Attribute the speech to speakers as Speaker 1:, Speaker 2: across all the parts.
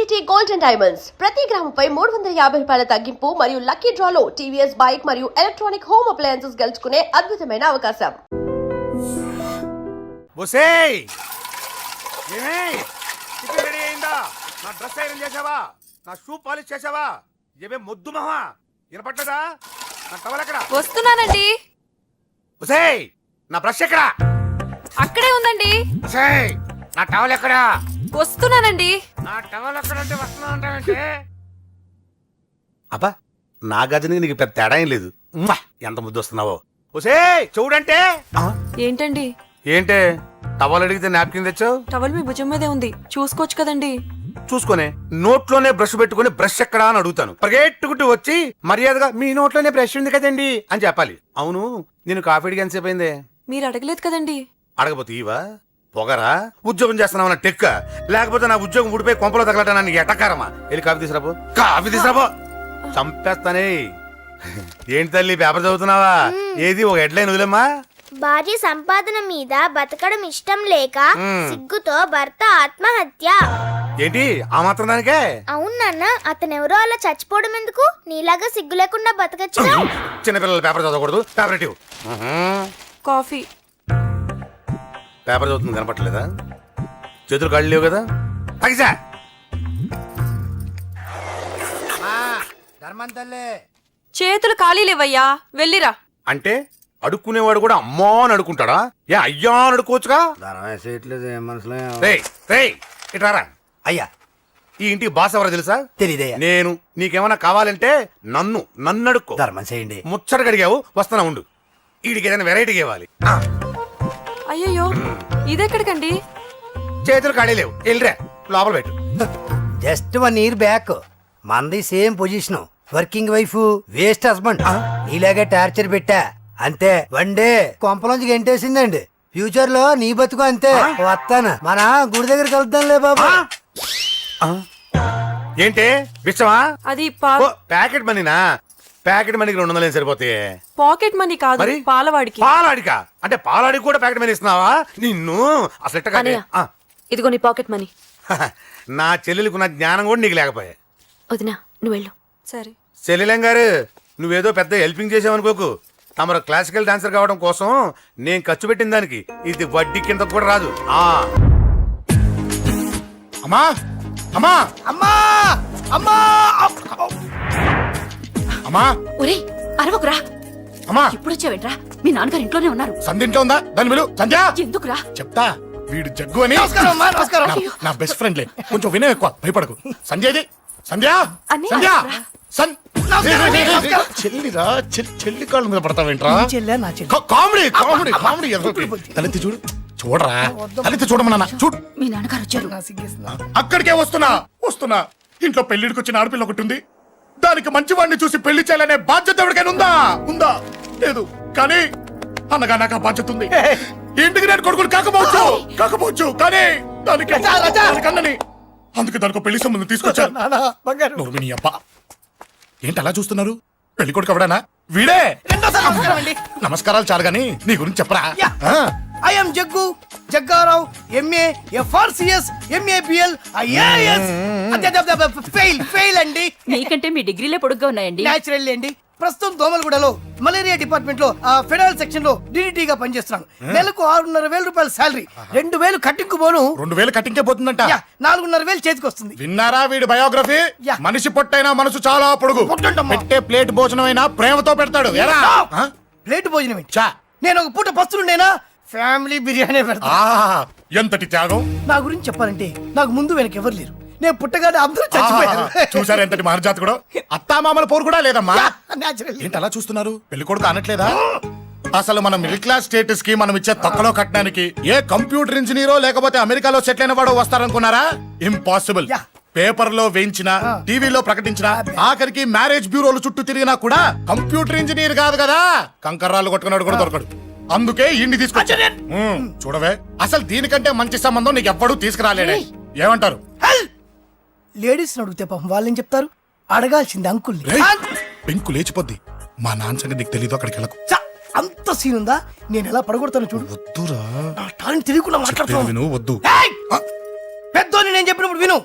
Speaker 1: Trinity gold and diamonds ప్రతి గ్రాముపై 350 రూపాయల తగ్గింపు మరియు లక్కీ డ్రాలో టీవీఎస్ బైక్ మరియు ఎలక్ట్రానిక్ హోమ్ అప్లయన్సెస్ గెలుచుకునే అద్భుతమైన అవకాశం.
Speaker 2: బొసేయ్ ఏమేయ్ టిఫిన్ రెడీ అయిందా? నా డ్రెస్ ఐరన్ చేసావా? నా షూ పాలిష్ చేసావా? ఏమే మొద్దు మహా వినపట్టదా? నా టవల్ ఎక్కడ?
Speaker 3: వస్తున్నానండి.
Speaker 2: బొసేయ్ నా బ్రష్ ఎక్కడ?
Speaker 3: అక్కడే ఉందండి.
Speaker 2: బొసేయ్ నా టవల్ ఎక్కడ?
Speaker 3: వస్తున్నానండి.
Speaker 2: నా టవల్ ఎక్కడ అంటే వస్తున్నా అంటావంటే? అబ్బా నా గజనికి నీకు పెద్ద తేడా ఏం లేదు. ఉమ్మా, ఎంత ముద్దు వస్తున్నావో. బొసేయ్ చూడంటే
Speaker 3: ఏంటండి?
Speaker 2: ఏంటే టవల్ అడిగితే నాప్కిన్ తెచ్చావు?
Speaker 3: టవల్ మీ భుజం మీదే ఉంది, చూసుకోవచ్చు కదండి.
Speaker 2: చూసుకునే నోట్లోనే బ్రష్ పెట్టుకుని బ్రష్ ఎక్కడా అని అడుగుతాను. పరిగెట్టుకుంటూ వచ్చి మర్యాదగా మీ నోట్లోనే బ్రష్ ఉంది కదండి అని చెప్పాలి. అవును నేను కాఫీ అడిగి ఎంతసేపు అయిందే?
Speaker 3: మీరు అడగలేదు కదండి.
Speaker 2: అడగపోతే ఇవా పొగరా? ఉద్యోగం చేస్తున్నావు టెక్క, లేకపోతే నా ఉద్యోగం ఊడిపోయి కొంపలో తగలటానికి ఎటకారమా? వెళ్ళి కాఫీ తీసుకురాబో, కాఫీ తీసుకురాబో. చంపేస్తానే. ఏంటి తల్లి పేపర్ చదువుతున్నావా? ఏది ఒక హెడ్లైన్ వదిలేమ్మా.
Speaker 4: భార్య సంపాదన మీద బతకడం ఇష్టం లేక సిగ్గుతో భర్త ఆత్మహత్య.
Speaker 2: ఏంటి ఆ మాత్రం దానికే?
Speaker 4: అవును నాన్న, అతనెవరో అలా చచ్చిపోవడం ఎందుకు? నీలాగా సిగ్గు లేకుండా బతకచ్చు.
Speaker 2: చిన్నపిల్లల పేపర్ చదవకూడదు. పేపర్ ఇవ్వు.
Speaker 3: కాఫీ.
Speaker 2: పేపర్ చదువుతుంది కనపట్లేదా? చేతులు కాళ్ళు లేవు కదా? తగ్గిసా
Speaker 3: చేతులు ఖాళీ లేవయ్యా, వెళ్ళిరా.
Speaker 2: అంటే అడుక్కునేవాడు కూడా అమ్మా అని అడుక్కుంటాడా? ఏ అయ్యా అని అడుక్కోవచ్చుగా? ఇటారా
Speaker 5: అయ్యా.
Speaker 2: ఈ ఇంటికి బాస్ ఎవరో తెలుసా?
Speaker 5: తెలీదయ్యా.
Speaker 2: నేను. నీకేమైనా కావాలంటే నన్ను అడుక్కో.
Speaker 5: ధర్మం చేయండి.
Speaker 2: ముచ్చట అడిగావు, వస్తానా ఉండు. వీడికి ఏదైనా వెరైటీగా ఇవ్వాలి.
Speaker 3: అయ్యయ్యో, ఇదెక్కడికండి?
Speaker 2: చేతులు ఖాళీ లేవు, వెళ్ళిరా లోపల పెట్టు.
Speaker 5: జస్ట్ 1 year బ్యాక్ మనది same position. Working wife, waste husband. నీలాగే టార్చర్ పెట్టా అంతే. 1 day కొంపలోంచి గెంటేసిందండి. ఫ్యూచర్ లో నీ బతుకు అంతే. వస్తాను, మన గుడి దగ్గర కలుద్దాంలే బాబా.
Speaker 2: ఏంటి విషమా?
Speaker 3: అది
Speaker 2: ప్యాకెట్ మనీనా? ప్యాకెట్ మనీకి 200 సరిపోతాయి.
Speaker 3: పాకెట్ మనీ కాదు,
Speaker 2: మరి?
Speaker 3: పాలవాడికి.
Speaker 2: పాలాడికా? అంటే పాలాడికి కూడా ప్యాకెట్ మనీ ఇస్తున్నావా? నిన్ను అసలు
Speaker 3: ఇదిగో నీ పాకెట్ మనీ.
Speaker 2: నా చెల్లెలకు నా జ్ఞానం కూడా నీకు లేకపోయా.
Speaker 3: వదినా నువ్వు వెళ్ళు. సరే
Speaker 2: చెల్లెలం గారు, నువ్వేదో పెద్ద హెల్పింగ్ చేసావనుకోకు. తమరు క్లాసికల్ డాన్సర్ కావడం కోసం నేను ఖర్చు పెట్టిన దానికి ఇది వడ్డీ కింద కూడా రాదు. అమ్మా అమ్మా
Speaker 5: అమ్మా అమ్మా
Speaker 2: అమ్మా
Speaker 6: ఒరే అరవకురా.
Speaker 2: అమ్మా
Speaker 6: ఇప్పుడు వచ్చావేంట్రా? మీ నాన్నగారు ఇంట్లోనే ఉన్నారు.
Speaker 2: సంధ్య ఇంట్లో ఉందా? దాని విలు. సంధ్య
Speaker 6: ఎందుకురా?
Speaker 2: చెప్తా. వీడు జగ్గు అని
Speaker 5: నమస్కారం.
Speaker 2: నా బెస్ట్ ఫ్రెండ్లే. కొంచెం వినయం ఎక్కువ, భయపడకు. సంధ్యది సంధ్య సంధ్య చెల్లిరా. చెల్లి కాళ్ళ మీద పడతావేంట్రా? Comedy comedy comedy. తలెత్తి చూడు. చూడరా, తలెత్తి చూడమన్నా. చూడు,
Speaker 6: మీ నాన్నగారు వచ్చారు.
Speaker 2: అక్కడికే వస్తున్నా. ఇంట్లో పెళ్లిడికి వచ్చిన ఆడపిల్ల ఒకటి ఉంది. దానికి మంచి వాడిని చూసి పెళ్లి చేయాలనే బాధ్యత ఎవరికైనా ఉందా? లేదు. కానీ అనగా నాకు ఆ బాధ్యత ఉంది. ఇంటికి నేను కొడుకుని కాకపోవచ్చు కానీ దానికి అందుకే దానికి పెళ్లి సంబంధం తీసుకొచ్చాను. నీ అబ్బా ఏంటి అలా చూస్తున్నారు? పెళ్లి కొడుకు ఎవడానా? వీడే. నమస్కారాలు చాలు గాని నీ గురించి చెప్పరా.
Speaker 5: I'm Jaggu Jaggarao, MA FRCS MABL IAS. Fail అండి.
Speaker 6: మీకంటే మీ డిగ్రీలే పొడుగ్గా ఉన్నాయండి.
Speaker 5: న్యాచురల్ అండి. ప్రస్తుతం దోమలగూడలో మలేరియా డిపార్ట్మెంట్ లో ఫెడరల్ సెక్షన్ లో DDT గా పనిచేస్తున్నాను. నెలకు 6,500 రూపాయల శాలరీ, 2,000 కట్టింగ్ పోను.
Speaker 2: 2,000 కట్టింకే పోతుందంట.
Speaker 5: 4,500 చేతికి వస్తుంది.
Speaker 2: విన్నారా వీడి బయోగ్రఫీ? మనిషి పొట్టైనా మనసు చాలా పొడుగు. పెట్టే ప్లేట్ భోజనం అయినా ప్రేమతో పెడతాడు.
Speaker 5: ప్లేట్ భోజనం ఏంటి? నేను ఒక పూట పస్తులుండేనా? ఫ్యామిలీ బిర్యానీ పెడతా.
Speaker 2: ఎంతటి త్యాగం!
Speaker 5: నా గురించి చెప్పాలంటే నాకు ముందు వెనక ఎవరు లేరు. నేను పుట్టగానే అందరూ చచ్చిపోయారు.
Speaker 2: చూసారు ఎంతటి మహర్జాత్ కూడా. అత్తామామల పోరు కూడా లేదమ్మా. ఏంటి అలా చూస్తున్నారు? పెళ్లి కొడుకు అనట్లేదా? అసలు మన మిడిల్ క్లాస్ స్టేటస్ కి మనం ఇచ్చే తక్కువలో కట్టడానికి ఏ కంప్యూటర్ ఇంజనీరో లేకపోతే అమెరికాలో సెటిల్ అయిన వాడు వస్తారనుకున్నారా? ఇంపాసిబుల్. పేపర్ లో వేయించిన, టీవీలో ప్రకటించిన, ఆఖరికి మ్యారేజ్ బ్యూరోలు చుట్టూ తిరిగినా కూడా కంప్యూటర్ ఇంజనీర్ కాదు కదా, కంకర్రాలు కొట్టుకున్నాడు కూడా దొరకడు. అందుకే ఇండి తీసుకొచ్చా. చూడవే, అసలు దీనికంటే మంచి సంబంధం నీకు ఎవ్వడూ తీసుకురాలేడే. ఏమంటారు?
Speaker 5: లేడీస్ అడిగితే పాపం వాళ్ళేం చెప్తారు? అడగాల్సింది అంకుల్ని.
Speaker 2: పెంకు లేచిపోద్ది. మా నాన్న సంగతి నీకు తెలీదు. అక్కడికి వెళ్ళకు.
Speaker 5: అంత సీన్ ఉందా? నేను ఎలా పడగొడతాను చూడు.
Speaker 2: వద్దురా,
Speaker 5: నా టాలెంట్ తెలియకుండా మాట్లాడుతున్నాను.
Speaker 2: వద్దు.
Speaker 5: పెద్దోని నేను చెప్పినప్పుడు విను.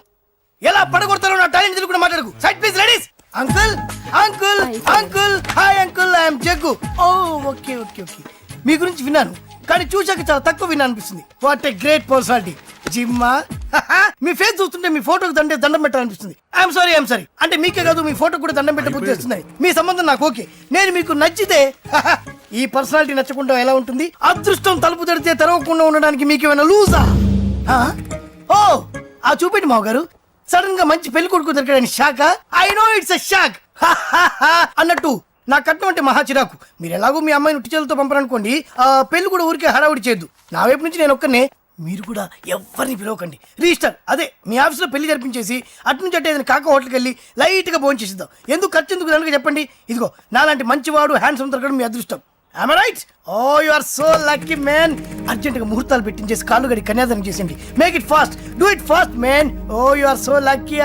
Speaker 7: ఎలా పడగొడతారో నా టాలెంట్ తెలుగు మాట్లాడకు. Side please ladies. Uncle uncle uncle hi uncle, I'm Jaggu. Oh okay okay okay, మీ గురించి విన్నాను కానీ చూశాక చాలా తక్కువ విన్నా అనిపిస్తుంది. What a great personality. జిమ్మా మీ ఫేస్ చూస్తుంటే మీ ఫోటోకి దండం పెట్టాలనిపిస్తుంది. ఐఎమ్ సారీ అంటే మీకే కాదు మీ ఫోటో కూడా దండం పెట్ట బుద్ధి వస్తున్నాయి. మీ సంబంధం నాకు ఓకే, నేను మీకు నచ్చితే ఈ పర్సనాలిటీ నచ్చకుండా ఎలా ఉంటుంది? అదృష్టం తలుపు తెరితే తెరవకుండా ఉండడానికి మీకేమైనా లూజా? ఓ ఆ చూపెట్టి మావ గారు, సడన్ గా మంచి పెళ్లి కొడుకు దొరికాడని shock. I know it's a shock అన్నట్టు నా కట్నం అంటే మహా చిరాకు. మీరు ఎలాగో మీ అమ్మాయిని ఉట్టిచేలతో పంపరనుకోండి, ఆ పెళ్లి కూడా ఊరికే హడావుడి చేయొద్దు. నా వైపు నుంచి నేను ఒక్కనే, మీరు కూడా ఎవరిని పిలవకండి. రిజిస్టర్ అదే మీ ఆఫీస్లో పెళ్లి జరిపించేసి అటు నుంచి అంటే ఏదైనా కాక హోటల్కి వెళ్ళి లైట్ గా భోజనం చేసిద్దాం. ఎందుకు ఖర్చు ఎందుకు దానికి చెప్పండి. ఇదిగో నాలాంటి మంచివాడు హ్యాండ్సమ్ దొరకడం మీ అదృష్టం. Am I right? Oh, you are so lucky, man. అర్జెంటుగా ముహూర్తాలు పెట్టించేసి కాళ్ళు గడి కన్యాదానం చేసేయండి. Make it fast, do it fast, man. Oh you are so lucky.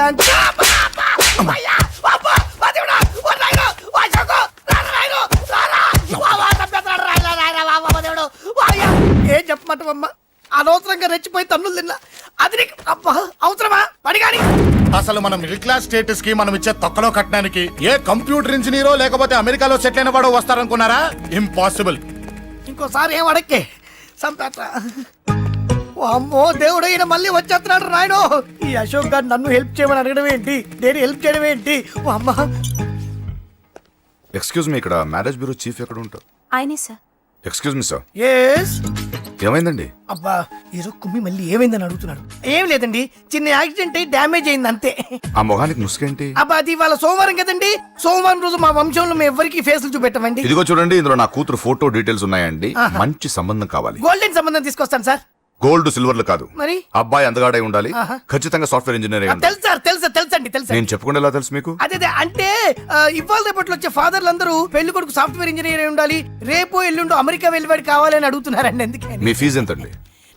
Speaker 7: ఏం చెప్పమంటావమ్మా, అనవసరంగా రెచ్చిపోయి తన్నులు తిన్నా. అది నీకు అబ్బా అవసరమా? పడిగాని
Speaker 2: అసలు మన మిడిల్ క్లాస్ స్టేటస్ కి మనం ఇచ్చే తొక్కలో కట్టడానికి ఏ కంప్యూటర్ ఇంజనీరో లేకపోతే అమెరికాలో సెటిల్ అయిన వాడు వస్తారనుకున్నారా? ఇంపాసిబుల్.
Speaker 7: ఇంకోసారి ఏం అడక్కే సంపేట. అమ్మో దేవుడు, ఈయన మళ్ళీ వచ్చేస్తున్నాడు రాయను. ఈ అశోక్ గారు నన్ను హెల్ప్ చేయమని అడగడం ఏంటి, నేను హెల్ప్ చేయడం ఏంటి? ఓ అమ్మా.
Speaker 8: ఎక్స్క్యూజ్ మీ, ఇక్కడ మ్యారేజ్ బ్యూరో చీఫ్ ఎక్కడ ఉంటారు?
Speaker 3: ఆయనే sir.
Speaker 8: Excuse me sir,
Speaker 7: yes.
Speaker 8: ఏమైందండి?
Speaker 7: అబ్బా ఈరోజు కుమ్మి మళ్ళీ ఏమైందని అడుగుతున్నాడు. ఏం లేదండి, చిన్న యాక్సిడెంట్ అయ్యి డ్యామేజ్ అయింది అంతే.
Speaker 8: ఆ మొహానికి ముసుకేంటి?
Speaker 7: అబ్బా అది ఇవాళ సోమవారం కదండి, సోమవారం రోజు మా వంశంలో మేము ఎవరికి ఫేసులు చూపెట్టమండి.
Speaker 8: ఇదిగో చూడండి, ఇందులో నా కూతురు ఫోటో డీటెయిల్స్ ఉన్నాయండి. మంచి సంబంధం కావాలి.
Speaker 7: గోల్డెన్ సంబంధం తీసుకొస్తాను సార్.
Speaker 8: గోల్డ్ సిల్వర్లు కాదు,
Speaker 7: మరి
Speaker 8: అబ్బాయి అందగాడై ఉండాలి. ఖచ్చితంగా సాఫ్ట్వేర్ ఇంజనీర్ అయి ఉండాలి.
Speaker 7: తెలుసు సార్, తెలుసండి తెలుసు.
Speaker 8: నేను చెప్పకుండా ఎలా తెలుసు మీకు?
Speaker 7: అదే అంటే ఇవాళ రేపట్లో వచ్చే ఫాదర్లు అందరూ పెళ్లి కొడుకు సాఫ్ట్వేర్ ఇంజనీర్ అయి ఉండాలి, రేపు ఎల్లుండి అమెరికా వెళ్ళివాడు కావాలని అడుగుతున్నారండి. ఎందుకని?
Speaker 8: మీ ఫీజు ఎంతండి?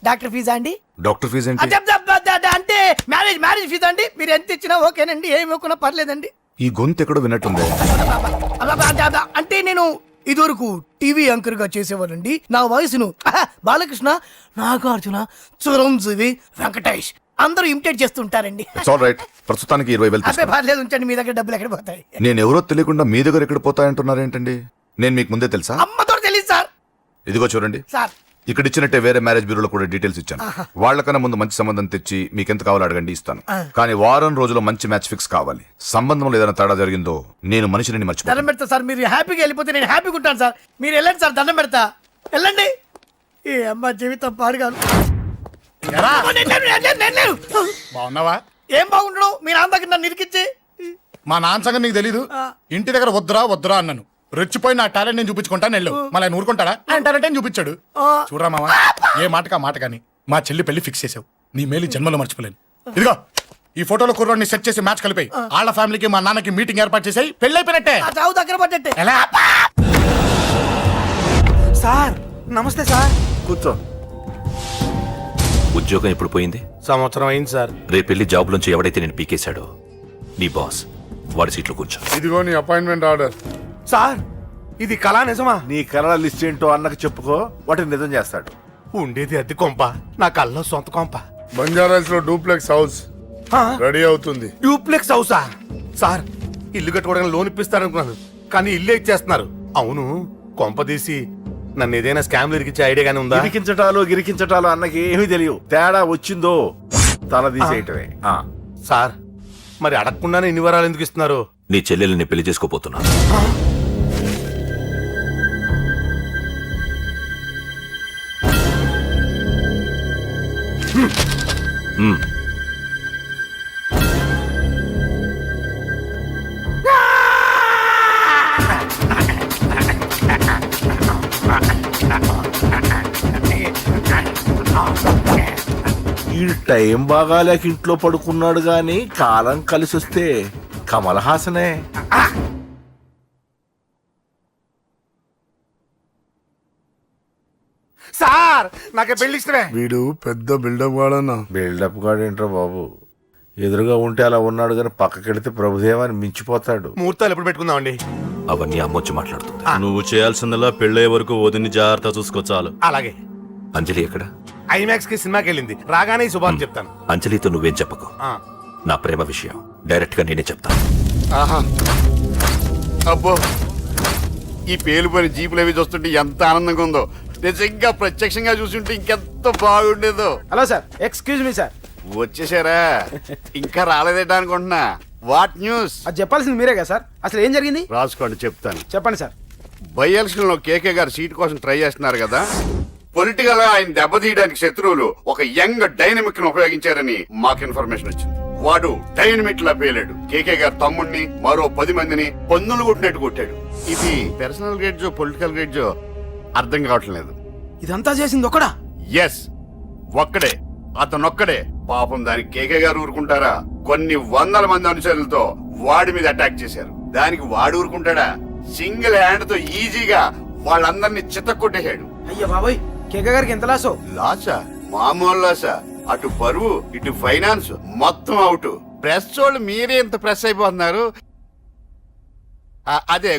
Speaker 7: డాక్టర్ ఫీజా అండి?
Speaker 8: డాక్టర్ ఫీజు ఏంటి?
Speaker 7: అంటే మ్యారేజ్ ఫీజా అండి. మీరు ఎంత ఇచ్చినా ఓకేనండి, ఏమి ఇవ్వకున్నా పర్లేదండి.
Speaker 8: ఈ గొంతు ఎక్కడో విన్నట్టుంది.
Speaker 7: అంటే నేను ఇదివరకు టీవీ యాంకర్ గా చేసేవాడండి. నా వయసును బాలకృష్ణ, నాగార్జున, చిరంజీవి, వెంకటేష్ అందరూ ఇమిటేట్ చేస్తుంటారండి.
Speaker 8: It's all right. ప్రస్తుతానికి 20,000
Speaker 7: అబ్బే
Speaker 8: తీసుకోండి.
Speaker 7: పర్లేదు, ఉంచండి. మీ దగ్గర డబ్బులు ఎక్కడ పోతాయి?
Speaker 8: నేను ఎవరో తెలియకుండా మీ దగ్గర ఎక్కడ పోతాయంటున్నారు ఏంటండి? నేను మీకు ముందే తెలుసా?
Speaker 7: అమ్మతో తెలియదు సార్.
Speaker 8: ఇదిగో చూడండి,
Speaker 7: సార్
Speaker 8: ఇక్కడ ఇచ్చినట్టే వేరే మ్యారేజ్ బ్యూరోలో కూడా డీటెయిల్స్ ఇచ్చాను. వాళ్ళకన్నా ముందు మంచి సంబంధం తెచ్చి మీకు ఎంత కావాలో అడగండి, ఇస్తాను. కానీ వారం రోజుల్లో మంచి మ్యాచ్ ఫిక్స్ కావాలి. సంబంధంలో ఏదైనా తేడా జరిగిందో నేను మనిషిని
Speaker 7: దండం
Speaker 8: మర్చిపోతాను.
Speaker 7: పెడతా సార్. మీరు హ్యాపీగా వెళ్ళిపోతే నేను హ్యాపీగా ఉంటాను సార్. మీరు వెళ్ళండి సార్, దండం పెడతా. వెళ్ళండి. ఈ అమ్మ జీవితం పాడుగాను.
Speaker 2: ఎరా,
Speaker 7: నేను లేను.
Speaker 2: బాగున్నావా?
Speaker 7: ఏం బాగుండడం, మీ నాన్న దగ్గర నన్ను ఇరికిచ్చి.
Speaker 2: మా నాన్న సంగతి నీకు తెలీదు. ఇంటి దగ్గర వద్దురా అన్నాను. రెచ్చిపోయి నా టాలెంట్ నేను చూపించుకుంటాను వెళ్ళు. మళ్ళీ ఆయన ఊరుకుంటాడా? ఆయన టాలెంట్ అని చూపించాడు. చూడరా మామ, ఏ మాటకా మాట కానీ మా చెల్లి పెళ్లి ఫిక్స్ చేసావు. నీ మేలు జన్మలో మర్చిపోలేను. ఇదిగో ఈ ఫోటోలో కుర్రాడిని సెట్ చేసి మ్యాచ్ కలిపాయి. వాళ్ళ ఫ్యామిలీకి మా నాన్నకి మీటింగ్ ఏర్పాటు చేసాయి. పెళ్లి అయిపోయినట్టే.
Speaker 7: ఆ చావు దగ్గర పడ్డట్టే.
Speaker 2: ఎలా?
Speaker 9: సార్ నమస్తే సార్.
Speaker 10: కూర్చో. ఉద్యోగం ఎప్పుడు పోయింది?
Speaker 9: సంవత్సరం అయింది సార్.
Speaker 10: రేపెళ్ళి జాబ్ నుంచి ఎవడైతే నేను పీకేశాడో నీ బాస్, వాడి సీట్లో కూర్చో.
Speaker 2: ఇదిగో నీ అపాయింట్మెంట్ ఆర్డర్.
Speaker 9: సార్ ఇది కళా నిజమా?
Speaker 10: నీ కలల లిస్ట్ ఏంటో అన్నకు చెప్పుకో, వాటిని నిజం చేస్తాడు.
Speaker 9: ఉండేది అద్దె కొంప, నా కళ్ళలో సొంత కొంప.
Speaker 2: బంజారాస్ లో డూప్లెక్స్ హౌస్ రెడీ అవుతుంది.
Speaker 9: డూప్లెక్స్ హౌసా? సార్ ఇల్లు కట్టుకోవడానికి లోన్ ఇప్పిస్తారనుకున్నాను, కానీ ఇల్లు ఎక్కేస్తున్నారు. అవును, కొంప తీసి నన్ను ఏదైనా స్కామ్ ఇరికించే ఐడియా గానీ ఉందా?
Speaker 10: గిరికించటాలు అన్నకి ఏమీ తెలియవు. తేడా వచ్చిందో తల తీసేయటమే.
Speaker 9: సార్ మరి అడగకుండానే ఇన్ని వరాలు ఎందుకు ఇస్తున్నారు?
Speaker 10: నీ చెల్లెల్ని పెళ్లి చేసుకోపోతున్నా.
Speaker 11: ఈ టైం బాగాలేక ఇంట్లో పడుకున్నాడు గాని కాలం కలిసి వస్తే కమల్ హాసనే.
Speaker 9: సార్ నాకే పెళ్లి ఇష్టమే.
Speaker 2: వీడు పెద్ద బిల్డప్ వాడన్నా.
Speaker 11: బిల్డప్ గాడేంట్రా బాబు, ఎదురుగా ఉంటే అలా ఉన్నాడు గాని పక్కకెడితే ప్రభుదేవాన్ని మించిపోతాడు.
Speaker 9: ముహూర్తాలు ఎప్పుడు పెట్టుకుందామండి?
Speaker 10: అవన్నీ అమ్మొచ్చి మాట్లాడుతుంది.
Speaker 12: నువ్వు చేయాల్సిందల్లా పెళ్ళయ్యే వరకు వదిని జాగ్రత్త చూసుకో చాలు.
Speaker 9: అలాగే.
Speaker 10: అంజలి ఎక్కడ?
Speaker 9: ఐమాక్స్ కి సినిమాకి వెళ్ళింది, రాగానే ఈ శుభాన్ని చెప్తాను.
Speaker 10: అంజలితో నువ్వేం చెప్పకు.
Speaker 12: నా ప్రేమ విషయం డైరెక్ట్ గా నేనే చెప్తాను.
Speaker 9: ఆహా అబ్బో ఈ పేలిపోయిన జీపులు అవి చూస్తుంటే ఎంత ఆనందంగా ఉందో. నిజంగా ప్రత్యక్షంగా చూస్తుంటే ఇంకెంత బాగుండేదో.
Speaker 7: Hello sir, excuse me sir.
Speaker 9: వచ్చేసారా? ఇంకా రాలేదేటా అనుకుంటున్నా. What news?
Speaker 7: అది చెప్పాల్సింది మీరే కదా సార్. అసలు ఏం జరిగింది
Speaker 9: రాసుకోండి, చెప్తాను.
Speaker 7: చెప్పండి సార్.
Speaker 9: బై ఎలక్షన్ లో కేకే గారు సీట్ కోసం ట్రై చేస్తున్నారు కదా. పొలిటికల్ గా ఆయన దెబ్బతీయడానికి శత్రువులు ఒక యంగ్ డైనమిక్ ను ఉపయోగించారని మాకు ఇన్ఫర్మేషన్ వచ్చింది. వాడు డైనమిక్ లా పేలాడు. కేకే గారు తమ్ముడిని మరో 10 మందిని పొందులు కొట్టినట్టు కొట్టాడు. ఇది పర్సనల్ గ్రేడ్జో పొలిటికల్ గ్రేడ్జో అర్థం కావట్లేదు.
Speaker 7: ఇదంతా చేసింది ఒకడా?
Speaker 9: ఎస్, ఒక్కడే, అతనొక్కడే. పాపం దానికి కేకే గారు ఊరుకుంటారా? కొన్ని వందల మంది అనుచరులతో వాడి మీద అటాక్ చేశారు. దానికి వాడు ఊరుకుంటాడా? సింగిల్ హ్యాండ్ తో ఈజీగా వాళ్ళందరినీ చితక్కొట్టేశాడు.
Speaker 7: అయ్యా బాబాయ్, కేక గారికి ఎంత లాసో?
Speaker 9: లాసా? మామూలు లాసా? అటు పరువు ఇటు ఫైనాన్స్ మొత్తం అవుట్. ప్రెస్ వాళ్ళు మీరే ఎంత ప్రెస్ అయిపోతున్నారు. అదే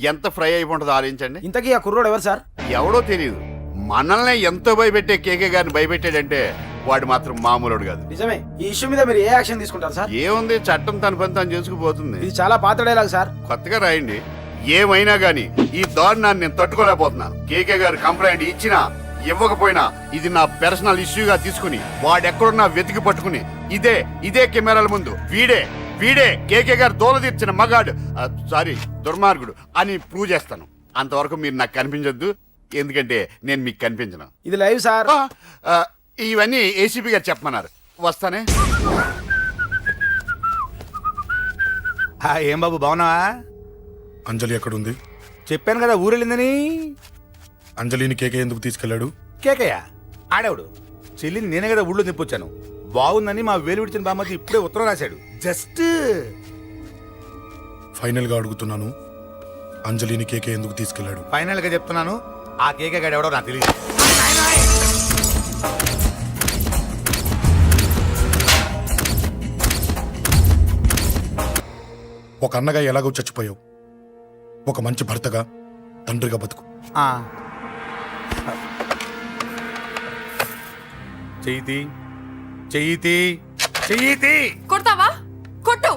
Speaker 9: ఎంత ఫ్రై అయిపోతుందో ఆలోచించండి.
Speaker 7: ఇంతకీ ఆ కుర్రోడు ఎవరు సార్?
Speaker 9: ఎవడో తెలియదు. మనల్ని ఎంతో భయపెట్టే కేకే గారిని భయపెట్టాడంటే వాడు మాత్రం మామూలుడు కాదు.
Speaker 7: నిజమే. ఈ ఇష్యూ మీద మీరు ఏ యాక్షన్ తీసుకుంటారు సార్?
Speaker 9: ఏముంది, చట్టం తన పని తాను చేసుకుపోతుంది.
Speaker 7: ఇది చాలా పాత డైలాగ్ సార్.
Speaker 9: కొత్తగా రాయండి. ఏమైనా గానీ ఈ దారుణాన్ని నేను తట్టుకోలేకపోతున్నాను. కేకే గారు కంప్లైంట్ ఇచ్చినా ఇవ్వకపోయినా ఇది నా పర్సనల్ ఇష్యూగా తీసుకుని వాడెక్కడున్నా వెతికి పట్టుకుని ఇదే కెమెరాల ముందు వీడే కేకే గారు దోల తీర్చిన మగాడు, సారీ దుర్మార్గుడు అని ప్రూవ్ చేస్తాను. అంతవరకు మీరు నాకు కనిపించొద్దు, ఎందుకంటే నేను మీకు కనిపించను.
Speaker 7: ఇది లైవ్ సార్.
Speaker 9: ఇవన్నీ ఏసీపీ గారు చెప్పమన్నారు. వస్తానే.
Speaker 7: ఏం బాబు, బాగున్నావా?
Speaker 2: అంజలి ఎక్కడుంది?
Speaker 7: చెప్పాను కదా ఊరెళ్ళిందని.
Speaker 2: అంజలిని కేకే ఎందుకు తీసుకెళ్లాడు?
Speaker 7: కేకయ్య ఆడేవుడు. చెల్లిని నేనే కదా ఊళ్ళో తిప్పొచ్చాను. బాగుందని మా వేలు విడిచిన బామ్మది ఇప్పుడే ఉత్తరం రాశాడు. జస్ట్
Speaker 2: ఫైనల్ గా అడుగుతున్నాను, అంజలిని కేకే ఎందుకు తీసుకెళ్లాడు?
Speaker 7: ఫైనల్ గా చెప్తున్నాను, ఆ కేక గాడు ఎవడో నాకు తెలియదు.
Speaker 2: ఒక అన్నగా ఎలాగో చచ్చిపోయావు, ఒక మంచి భర్తగా తండ్రిగా బతుకు.
Speaker 7: చెయ్యితి
Speaker 3: కొడతావా? కొట్టు.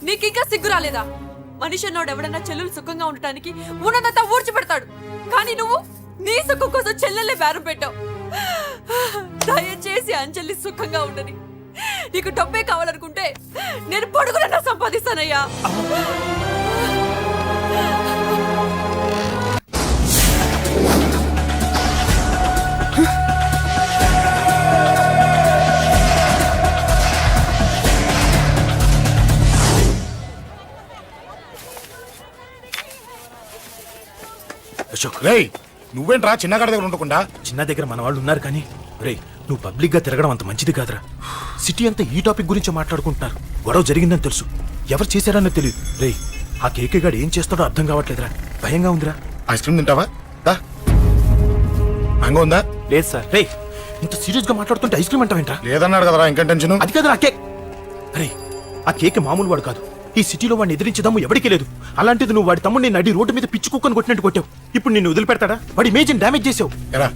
Speaker 3: నీకింకా సిగ్గు రాలేదా? మనిషి అన్నోడు ఎవడన్నా చెల్లెలు సుఖంగా ఉండటానికి ఉన్నదంతా ఊడ్చి పెడతాడు. కానీ నువ్వు నీ సుఖం కోసం చెల్లెల్ని బేరం పెట్టావు. దయచేసి అంజలి సుఖంగా ఉండని. నీకు డబ్బే కావాలనుకుంటే నేను పొడుగునన్నా సంపాదిస్తానయ్యా.
Speaker 2: అశోక్, రేయ్ నువ్వేంట్రా చిన్నగాడి దగ్గర ఉండకుండా?
Speaker 13: చిన్న దగ్గర మన వాళ్ళు ఉన్నారు కానీ రేయ్, నువ్వు పబ్లిక్ గా తిరగడం అంత మంచిది కాదురా. సిటీ అంతా ఈ టాపిక్ గురించి మాట్లాడుకుంటున్నారు. గొడవ జరిగిందని తెలుసు, ఎవరు చేశారన్నో తెలియదు. రేయ్, ఆ కేకే గాడు ఏం చేస్తాడో అర్థం కావట్లేదురా. భయంగా ఉందిరా.
Speaker 2: ఐస్ క్రీమ్ తింటావా? మ్యాంగో ఉందా?
Speaker 13: లేదు సార్. రేయ్, ఇంత సీరియస్ గా మాట్లాడుతుంటే ఐస్ క్రీమ్ అంటావేంట్రా?
Speaker 2: లేదన్నాడు కదరా, ఇంకా టెన్షన్.
Speaker 13: అది కాదురా కేక్. అరే, ఆ కేక్ మామూలు వాడు కాదు. ఈ సిటీలో వాడిని ఎదిరించదమ్ము ఎవరికీ లేదు. అలాంటిది నువ్వు వాడి తమ్ముడిని నడి రోడ్డు మీద పిచ్చి కుక్కను కొట్టినట్టు కొట్టావు. ఇప్పుడు నిన్ను వదిలిపెడతాడా? వాడి ఇమేజ్ డ్యామేజ్ చేసావు.
Speaker 2: ఎరా,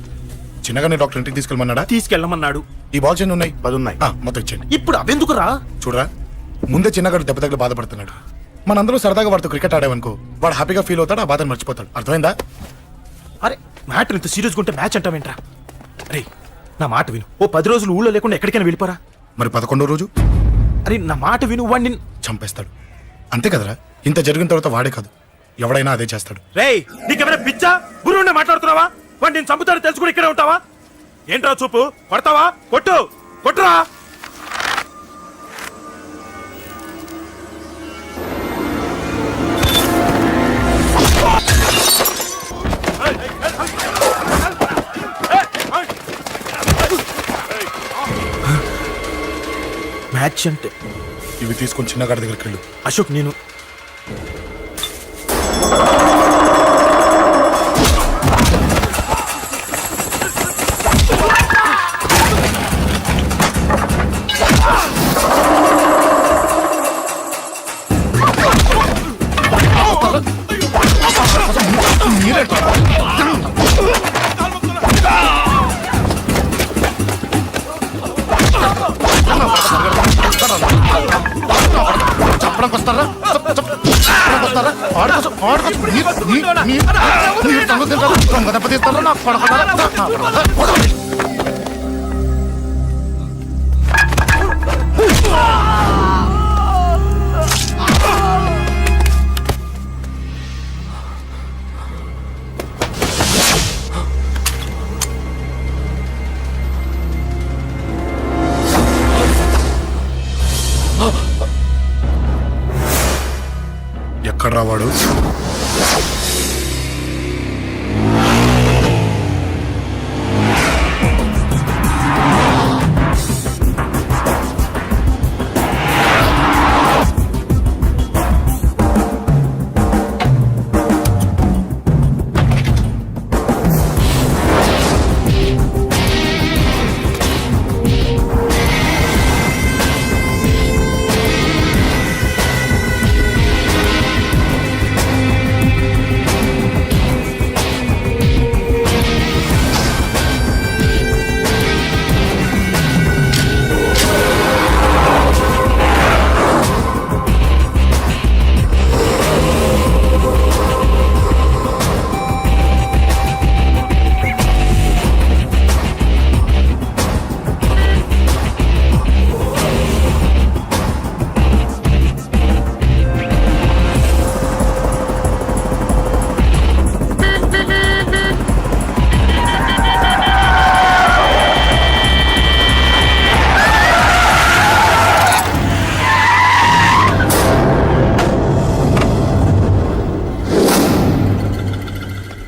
Speaker 2: చిన్నగానే డాక్టర్ ఇంటికి తీసుకెళ్ళమన్నాడా?
Speaker 13: తీసుకెళ్ళమన్నాడు.
Speaker 2: ఈ బాల్స్ ఎన్ని ఉన్నాయి?
Speaker 13: 10 ఉన్నాయి.
Speaker 2: మొత్తం ఇచ్చేయండి.
Speaker 13: ఇప్పుడు అవెందుకురా?
Speaker 2: చూడరా, ముందే చిన్నగాడు దెబ్బ తగిలి బాధపడుతున్నాడు. మనందరూ సరదాగా వాడితో క్రికెట్ ఆడామనుకో, వాడు హ్యాపీగా ఫీల్ అవుతాడు, ఆ బాధను మర్చిపోతాడు. అర్థమైందా?
Speaker 13: అరే, మ్యాటర్ ఇంత సీరియస్గా ఉంటే మ్యాచ్ అంటావేంట్రా? అరే, నా మాట విను. ఓ 10 రోజులు ఊళ్ళో లేకుండా ఎక్కడికైనా వెళ్ళిపోరా.
Speaker 2: మరి 11వ రోజు?
Speaker 13: అరే, నా మాట విను. వాడిని
Speaker 2: చంపేస్తాడు. అంతే కదరా? ఇంత జరిగిన తర్వాత వాడే కాదు, ఎవడైనా అదే చేస్తాడు.
Speaker 13: రేయ్, నీకెవరైనా పిచ్చా? గురువునే మాట్లాడుతున్నావా? వాడు నేను చంపుతాడు తెలుసుకుని ఇక్కడే ఉంటావా? ఏంట్రా చూపు? కొడతావా? కొట్టురా. మ్యాచ్ అంటే
Speaker 2: ఇవి తీసుకొని చిన్నగాడి దగ్గరికి వెళ్ళు.
Speaker 13: అశోక్, నేను
Speaker 2: చెప్పడానికి వస్తారా చెప్పడానికి వస్తారా ఆడుకోసం మీరు సంగతి తింటారా? దొంగ దెబ్బ తీస్తారా నా కొడకలారా? ఎక్కడ రావాడు?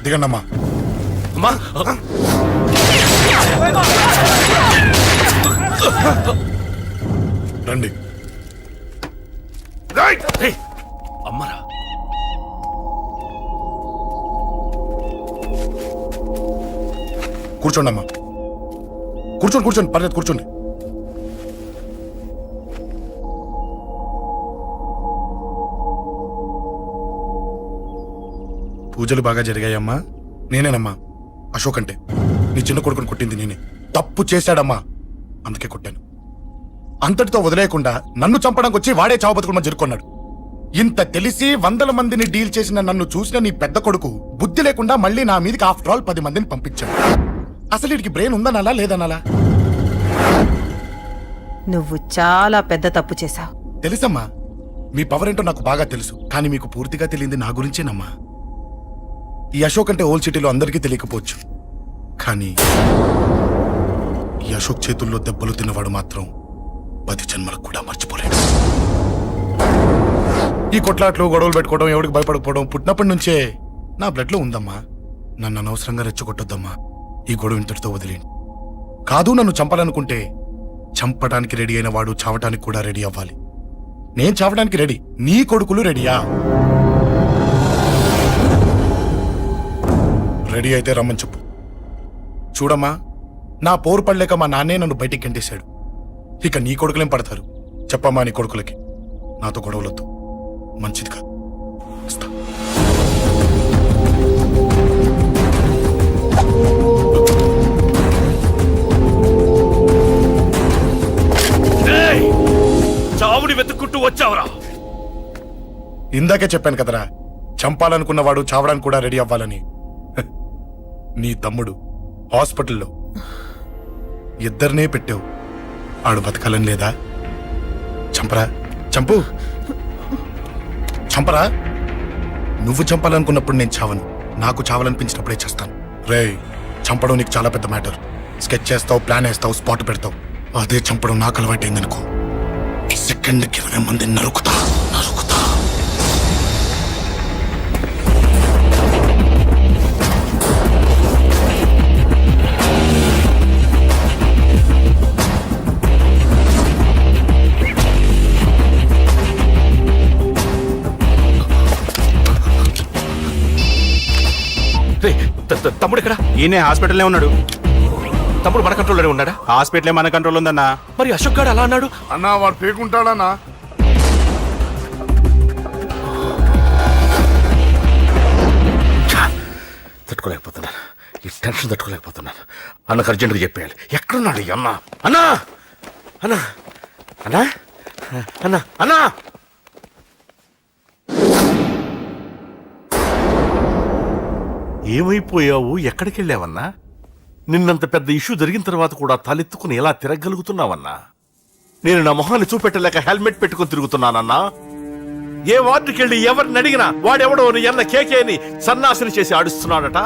Speaker 2: దిగండమ్మా. రండి.
Speaker 13: అమ్మరా
Speaker 2: కూర్చోండి అమ్మా. కూర్చోండి పర్లేదు కూర్చోండి. పూజలు బాగా జరిగాయమ్మా? నేనేనమ్మా అశోక్ అంటే. నీ చిన్న కొడుకుని కొట్టింది నేనే. తప్పు చేశాడమ్మా, అందుకే కొట్టాను. అంతటితో వదిలేయకుండా నన్ను చంపడానికి వచ్చి వాడే చావు బతుకుని జరుపుకున్నాడు. ఇంత తెలిసి 100 మందిని డీల్ చేసిన నన్ను చూసిన నీ పెద్ద కొడుకు బుద్ధి లేకుండా మళ్ళీ నా మీదకి ఆఫ్టర్ ఆల్ 10 మందిని పంపించాడు. అసలు వీడికి బ్రెయిన్ ఉందనాలా లేదనాలా?
Speaker 6: నువ్వు చాలా పెద్ద తప్పు చేశావు.
Speaker 2: తెలుసమ్మా, మీ పవర్ ఏంటో నాకు బాగా తెలుసు. కానీ మీకు పూర్తిగా తెలియంది నా గురించేనమ్మా. ఈ అశోక్ అంటే ఓల్డ్ సిటీలో అందరికీ తెలియకపోవచ్చు, కానీ ఈ అశోక్ చేతుల్లో దెబ్బలు తిన్నవాడు మాత్రం 10 జన్మలకు కూడా మర్చిపోలేడు. ఈ కొట్లాట్లు గొడవలు పెట్టుకోవడం, ఎవరికి భయపడకపోవడం పుట్టినప్పటి నుంచే నా బ్లడ్ లో ఉందమ్మా. నన్ను అనవసరంగా రెచ్చగొట్టొద్దమ్మా. ఈ గొడవ ఇంతటితో వదిలేండి. కాదు, నన్ను చంపాలనుకుంటే చంపడానికి రెడీ అయిన వాడు చావటానికి కూడా రెడీ అవ్వాలి. నేను చావడానికి రెడీ, నీ కొడుకులు రెడీయా? రెడీ అయితే రమ్మని చెప్పు. చూడమ్మా, నా పోరు పడలేక మా నాన్నే నన్ను బయటికి గంటేశాడు. ఇక నీ కొడుకులేం పడతారు? చెప్పమ్మా నీ కొడుకులకి నాతో గొడవలొద్దు, మంచిది కాదు. వస్తా.
Speaker 13: చావుని వెతుక్కుంటూ వచ్చావురా.
Speaker 2: ఇందాకే చెప్పాను కదరా, చంపాలనుకున్నవాడు చావడానికి కూడా రెడీ అవ్వాలని. నీ తమ్ముడు హాస్పిటల్లో ఇద్దరినే పెట్టావు, ఆడు బతకాలని లేదా? చంపరా, చంపు, చంపరా. నువ్వు చంపాలనుకున్నప్పుడు నేను చావను, నాకు చావాలనిపించినప్పుడే చేస్తాను. రే, చంపడం నీకు చాలా పెద్ద మ్యాటర్. స్కెచ్ చేస్తావు, ప్లాన్ వేస్తావు, స్పాట్ పెడతావు. అదే చంపడం నాకు అలవాటైందనుకో, సెకండ్కి 20 మందిని నరుకుతా.
Speaker 13: తమ్ముడు ఇక్కడ?
Speaker 12: ఈయనే హాస్పిటల్లో ఉన్నాడు.
Speaker 13: తమ్ముడు మన కంట్రోల్లోనే ఉన్నాడా?
Speaker 12: హాస్పిటలే మన కంట్రోల్ ఉందన్నా.
Speaker 13: మరి అశోక్ గారు అలా అన్నాడు.
Speaker 9: అన్నా వాడు పేకుంటాడన్నా.
Speaker 11: తట్టుకోలేకపోతున్నాను, ఈ టెన్షన్ తట్టుకోలేకపోతున్నాను. అన్నకు అర్జెంట్గా చెప్పేయాలి. ఎక్కడున్నాడు ఈ అన్న? అన్నా అన్నా అన్నా అన్నా అన్నా ఏమైపోయావు? ఎక్కడికి వెళ్ళావన్నా? నిన్నంత పెద్ద ఇష్యూ జరిగిన తర్వాత కూడా తలెత్తుకుని ఎలా తిరగలుగుతున్నావన్నా? నేను నా మొహాన్ని చూపెట్టలేక హెల్మెట్ పెట్టుకుని తిరుగుతున్నానన్నా. ఏ వార్డుకి వెళ్ళి ఎవరిని అడిగినా వాడెవడో నీ అన్న కేకేని సన్నాసిని చేసి ఆడిస్తున్నాడట.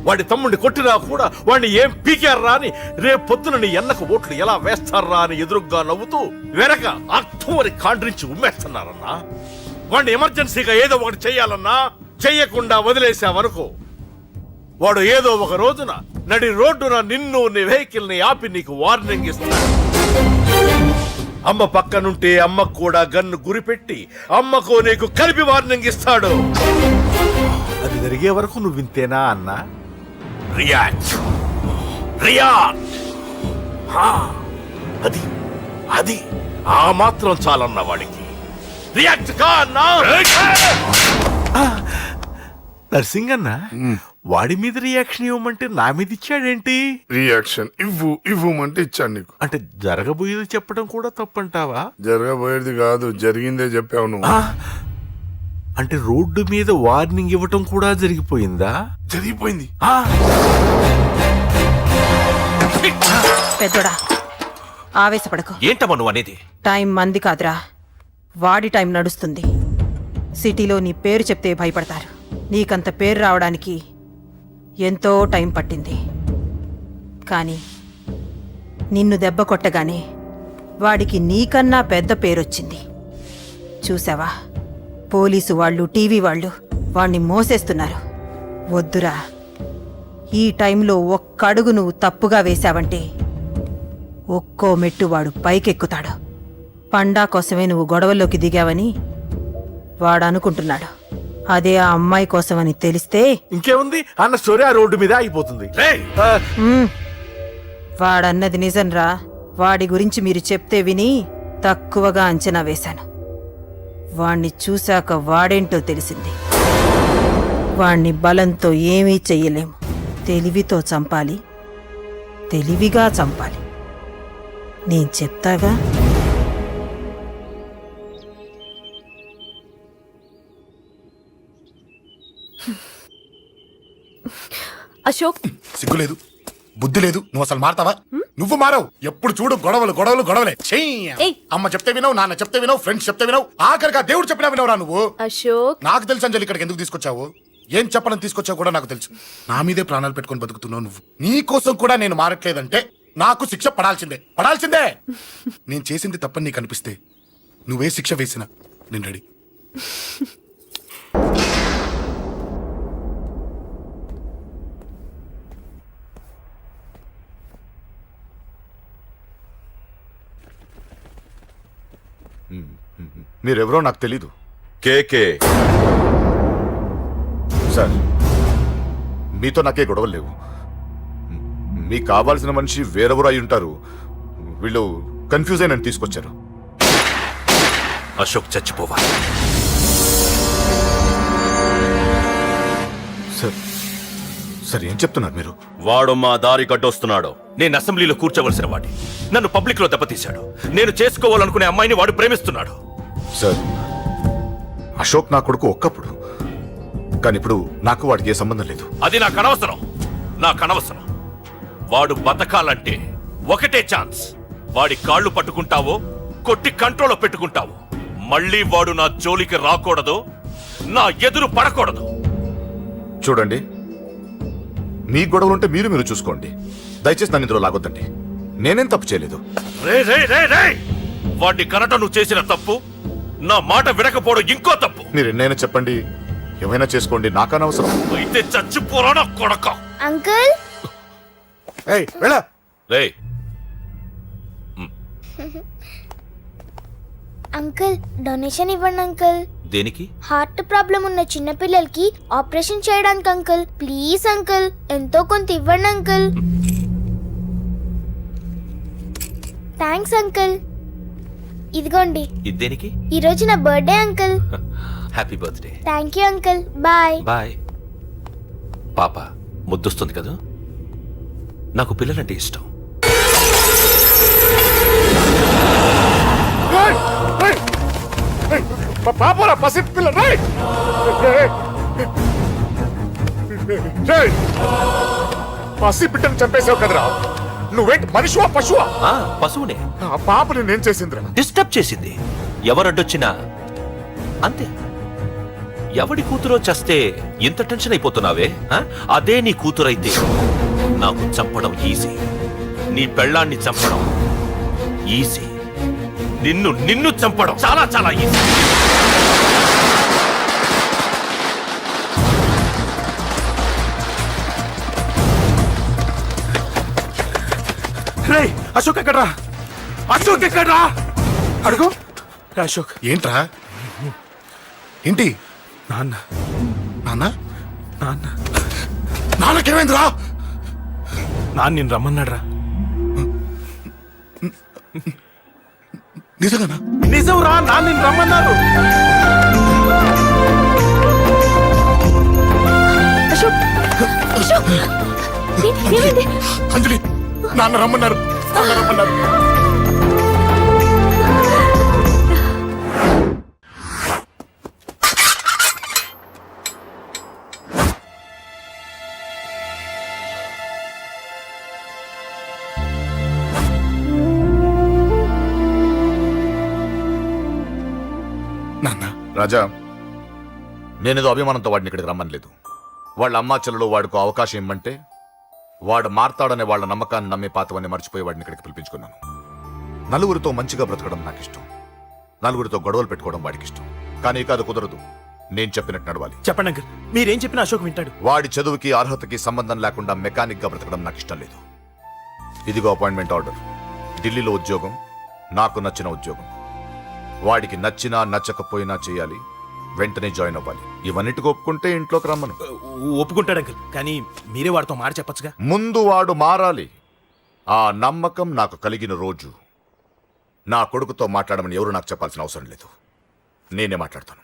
Speaker 11: వాడి తమ్ముడిని కొట్టినా కూడా వాడిని ఏం పీకారా అని రేపు పొద్దున నీ అన్నకు ఓట్లు ఎలా వేస్తారా అని ఎదురుగ్గా నవ్వుతూ వెనక అర్థమని కాండ్రించి ఉమ్మేస్తున్నారన్నా. వాడిని ఎమర్జెన్సీగా ఏదో ఒకటి చెయ్యాలన్నా, చెయ్యకుండా వదిలేసావనుకో వాడు ఏదో ఒక రోజున నడి రోడ్డున నిన్ను నీ వెహికల్ ని ఆపి నీకు వార్నింగ్ ఇస్తాడు. అమ్మ పక్కనుంటే అమ్మకు కూడా గన్ను గురిపెట్టి అమ్మకు నీకు కలిపి వార్నింగ్ ఇస్తాడు. అది జరిగే వరకు నువ్వు వింతేనా అన్నా? React react. అది అది ఆ మాత్రం చాలన్న వాడికి. రియాక్ట్ కా అన్నా. నర్సింగ్ అన్న, వాడి మీద రియాక్షన్ ఇవ్వమంటే నా మీద ఇచ్చాడేంటి?
Speaker 10: రియాక్షన్ ఇవ్వమంటే ఇచ్చాను నీకు.
Speaker 11: అంటే జరగబోయేది చెప్పడం కూడా తప్పంటావా?
Speaker 10: జరగబోయేది కాదు, జరిగిందే చెప్పావు నువ్వు.
Speaker 11: అంటే రోడ్డు మీద వార్నింగ్ ఇవ్వటం కూడా జరిగిపోయిందా?
Speaker 10: జరిగిపోయింది.
Speaker 6: పెద్దోడా ఆవేశపడకు.
Speaker 13: ఏంటమ్మా నువ్వు అనేది?
Speaker 6: టైం మంది కాదురా, వాడి టైం నడుస్తుంది. సిటీలో నీ పేరు చెప్తే భయపడతారు. నీకంత పేరు రావడానికి ఎంతో టైం పట్టింది. కానీ నిన్ను దెబ్బ కొట్టగానే వాడికి నీకన్నా పెద్ద పేరొచ్చింది. చూసావా, పోలీసు వాళ్ళు, టీవీ వాళ్ళు వాణ్ణి మోసేస్తున్నారు. వద్దురా, ఈ టైంలో ఒక్క అడుగు నువ్వు తప్పుగా వేశావంటే ఒక్కో మెట్టు వాడు పైకెక్కుతాడు. పండా కోసమే నువ్వు గొడవల్లోకి దిగావని వాడు అనుకుంటున్నాడు. అదే ఆ అమ్మాయి కోసమని తెలిస్తే
Speaker 11: ఇంకేముంది అన్న స్టోరీ ఆ రోడ్డు మీద ఆగిపోతుంది.
Speaker 6: వాడన్నది నిజంరా. వాడి గురించి మీరు చెప్తే విని తక్కువగా అంచనా వేశాను. వాణ్ణి చూశాక వాడేంటో తెలిసింది. వాణ్ణి బలంతో ఏమీ చెయ్యలేము. తెలివితో చంపాలి, తెలివిగా చంపాలి. నేను చెప్తాగా.
Speaker 3: అశోక్,
Speaker 2: సిగ్గులేదు, బుద్ధి లేదు. నువ్వు అసలు మారతావా? నువ్వు మారవు. ఎప్పుడు చూడు గొడవలు గొడవలు గొడవలే.
Speaker 3: ఏయ్.
Speaker 2: అమ్మ చెప్తే వినవు, నాన్న చెప్తే వినవు, ఫ్రెండ్స్ చెప్తే వినవు, ఆఖరిగా దేవుడు చెప్పినా వినవురా నువ్వు.
Speaker 3: అశోక్,
Speaker 2: నాకు తెలుసు అంజలి ఇక్కడికి ఎందుకు తీసుకొచ్చావు, ఏం చెప్పాలని తీసుకొచ్చావు కూడా నాకు తెలుసు. నా మీదే ప్రాణాలు పెట్టుకొని బతుకుతున్నావు నువ్వు. నీ కోసం కూడా నేను మారట్లేదంటే నాకు శిక్ష పడాల్సిందే, పడాల్సిందే. నేను చేసింది తప్పని నీకు అనిపిస్తే నువ్వే శిక్ష వేసినా నేను రెడీ.
Speaker 8: మీరెవరో నాకు తెలీదు.
Speaker 12: కేకే
Speaker 8: సార్, మీతో నాకే గొడవలు లేవు. మీకు కావాల్సిన మనిషి వేరెవరో అయి ఉంటారు. వీళ్ళు కన్ఫ్యూజ్ అయి నన్ను తీసుకొచ్చారు.
Speaker 13: అశోక్ చచ్చిపోవాలి.
Speaker 8: సార్ సార్ ఏం చెప్తున్నారు మీరు?
Speaker 12: వాడు మా దారి కట్టొస్తున్నాడు.
Speaker 13: నేను అసెంబ్లీలో కూర్చోవలసిన వాడి నన్ను పబ్లిక్ లో దెబ్బతీశాడు. నేను చేసుకోవాలనుకునే అమ్మాయిని వాడు ప్రేమిస్తున్నాడు.
Speaker 8: సార్, అశోక్ నా కొడుకు ఒక్కప్పుడు, కానీ ఇప్పుడు నాకు వాడికి ఏ సంబంధం లేదు.
Speaker 13: అది నాకు అనవసరం, నాకు అనవసరం. వాడు బతకాలంటే ఒకటే ఛాన్స్. వాడి కాళ్ళు పట్టుకుంటావో కొట్టి కంట్రోల్లో పెట్టుకుంటావో. మళ్ళీ వాడు నా జోలికి రాకూడదు, నా ఎదురు పడకూడదు.
Speaker 8: చూడండి, మీ గొడవలుంటే మీరు చూసుకోండి. దయచేసి నన్ను ఇందులో లాగొద్దండి. నేనేం తప్పు చేయలేదు.
Speaker 13: వాడిని కనట నువ్వు చేసిన తప్పు, నా మాట వినకపోవడం ఇంకో తప్పు.
Speaker 8: మీరు ఎన్నైనా చెప్పండి, ఏమైనా చేసుకోండి, నాకు అనవసరం.
Speaker 13: అయితే చచ్చిపోరా నా కొడక.
Speaker 4: అంకుల్,
Speaker 13: రేయ్,
Speaker 4: అంకుల్ డొనేషన్ ఇవ్వండి అంకుల్.
Speaker 13: దేనికి?
Speaker 4: హార్ట్ ప్రాబ్లం ఉన్న చిన్న పిల్లలకి ఆపరేషన్ చేయడానికి అంకుల్. ప్లీజ్ అంకుల్, ఎంతో కొంత ఇవ్వండి అంకుల్. Thanks uncle. ఇదిగోండి.
Speaker 13: ఇది దేనికి?
Speaker 4: ఈ రోజు నా birthday uncle.
Speaker 13: Happy birthday.
Speaker 4: Thank you uncle. Bye.
Speaker 13: Bye. పాప ముద్దొస్తుంది కదా, నాకు పిల్లలంటే ఇష్టం.
Speaker 2: పాపరా పసి పిల్ల. రేయ్! పసి బిడ్డను చంపేశావు కదరా నువ్వేంటి మనిషివా పశువా
Speaker 13: పశువునే
Speaker 2: ఆ పాపని నేను చేసిందిరా
Speaker 13: డిస్టర్బ్ చేసింది. ఎవరడ్డొచ్చినా అంతే. ఎవడి కూతురో చస్తే ఇంత టెన్షన్ అయిపోతున్నావే? అదే నీ కూతురైతే నాకు చంపడం ఈజీ. నీ పెళ్ళాన్ని చంపడం ఈజీ. నిన్ను చంపడం చాలా చాలా ఈజీ.
Speaker 11: రేయ్ అశోక్ ఎక్కడ్రా? అశోక్ ఎక్కడ్రా? అడుగు అశోక్.
Speaker 2: ఏంట్రా ఏంటి
Speaker 11: నాన్న
Speaker 2: నాన్న
Speaker 11: నాన్న
Speaker 2: నాన్నకేమైందిరా
Speaker 11: నాన్న నేను రమ్మన్నాడ్రా.
Speaker 2: నిజంగానా
Speaker 11: నిజం రా, నాన్న నేను రమ్మన్నాడు.
Speaker 2: అంజలి నాన్న రమ్మన్నారు నాన్న రమ్మన్నారు నాన్న
Speaker 8: రాజా, నేనేదో అభిమానంతో వాడిని ఇక్కడికి రమ్మనలేదు. వాళ్ళ అమ్మా చెల్లెలు వాడికి అవకాశం ఇమ్మంటే వాడు మారతాడనే వాళ్ళ నమ్మకాన్ని నమ్మి పాతవన్నీ మర్చిపోయి వాడిని ఇక్కడికి పిలిపించుకున్నాను. నలుగురితో మంచిగా బ్రతకడం నాకు ఇష్టం, నలుగురితో గొడవలు పెట్టుకోవడం వాడికి ఇష్టం. కానీ ఇక అది కుదరదు. నేను చెప్పినట్టు నడవాలి.
Speaker 11: చెప్పండి అంకుల్, మీరేం చెప్పినా అశోక్ వింటాడు.
Speaker 8: వాడి చదువుకి అర్హతకి సంబంధం లేకుండా మెకానిక్ గా బ్రతకడం నాకు ఇష్టం లేదు. ఇదిగో అపాయింట్మెంట్ ఆర్డర్. ఢిల్లీలో ఉద్యోగం, నాకు నచ్చిన ఉద్యోగం. వాడికి నచ్చినా నచ్చకపోయినా చేయాలి, వెంటనే జాయిన్ అవ్వాలి. ఇవన్నిటికి ఒప్పుకుంటే ఇంట్లోకి రమ్మను.
Speaker 11: ఒప్పుకుంటాడు అంకుల్, కానీ మీరే వాడితో మాట చెప్పచ్చుగా.
Speaker 8: ముందు వాడు మారాలి. ఆ నమ్మకం నాకు కలిగిన రోజు నా కొడుకుతో మాట్లాడమని ఎవరు నాకు చెప్పాల్సిన అవసరం లేదు. నేనే మాట్లాడతాను.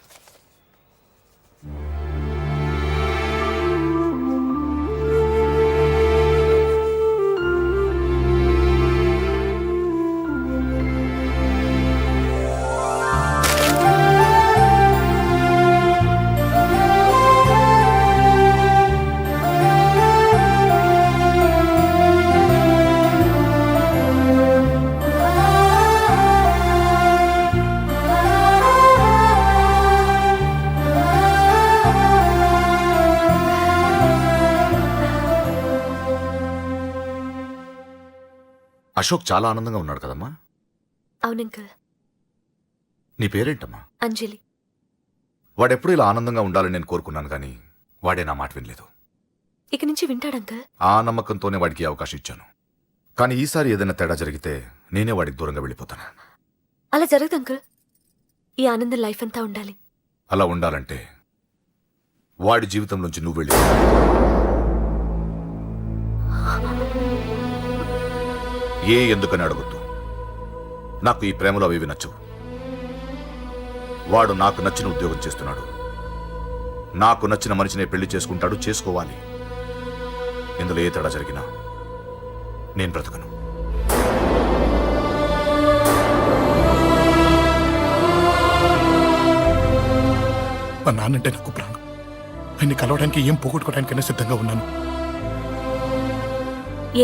Speaker 8: అశోక్ చాలా ఆనందంగా ఉన్నాడు కదమ్మా?
Speaker 3: అవునంకల్.
Speaker 8: నీ పేరేంటమ్మా?
Speaker 3: అంజలి.
Speaker 8: వాడెప్పుడు ఇలా ఆనందంగా ఉండాలని నేను కోరుకున్నాను, కానీ వాడే నా మాట వినలేదు.
Speaker 3: ఇక నుంచి వింటాడంకల్.
Speaker 8: ఆ నమ్మకంతోనే వాడికి అవకాశం ఇచ్చాను. కానీ ఈసారి ఏదైనా తేడా జరిగితే నేనే వాడికి దూరంగా వెళ్ళిపోతాను.
Speaker 3: అలా జరగదు అంకల్. ఈ ఆనందం లైఫ్ అంతా ఉండాలి.
Speaker 8: అలా ఉండాలంటే వాడి జీవితం నుంచి నువ్వు వెళ్ళి ఎందుకని అడగొద్దు. నాకు ఈ ప్రేమలో అవి నచ్చవు. వాడు నాకు నచ్చిన ఉద్యోగం చేస్తున్నాడు, నాకు నచ్చిన మనిషినే పెళ్లి చేసుకుంటాడు, చేసుకోవాలి. ఇందులో ఏ తేడా జరిగినా నేను బ్రతకను.
Speaker 2: మా నాన్నంటే నాకు ప్రాణం. ఆయన్ని కలవడానికి ఏం పోగొట్టుకోవడానికైనా సిద్ధంగా ఉన్నాను.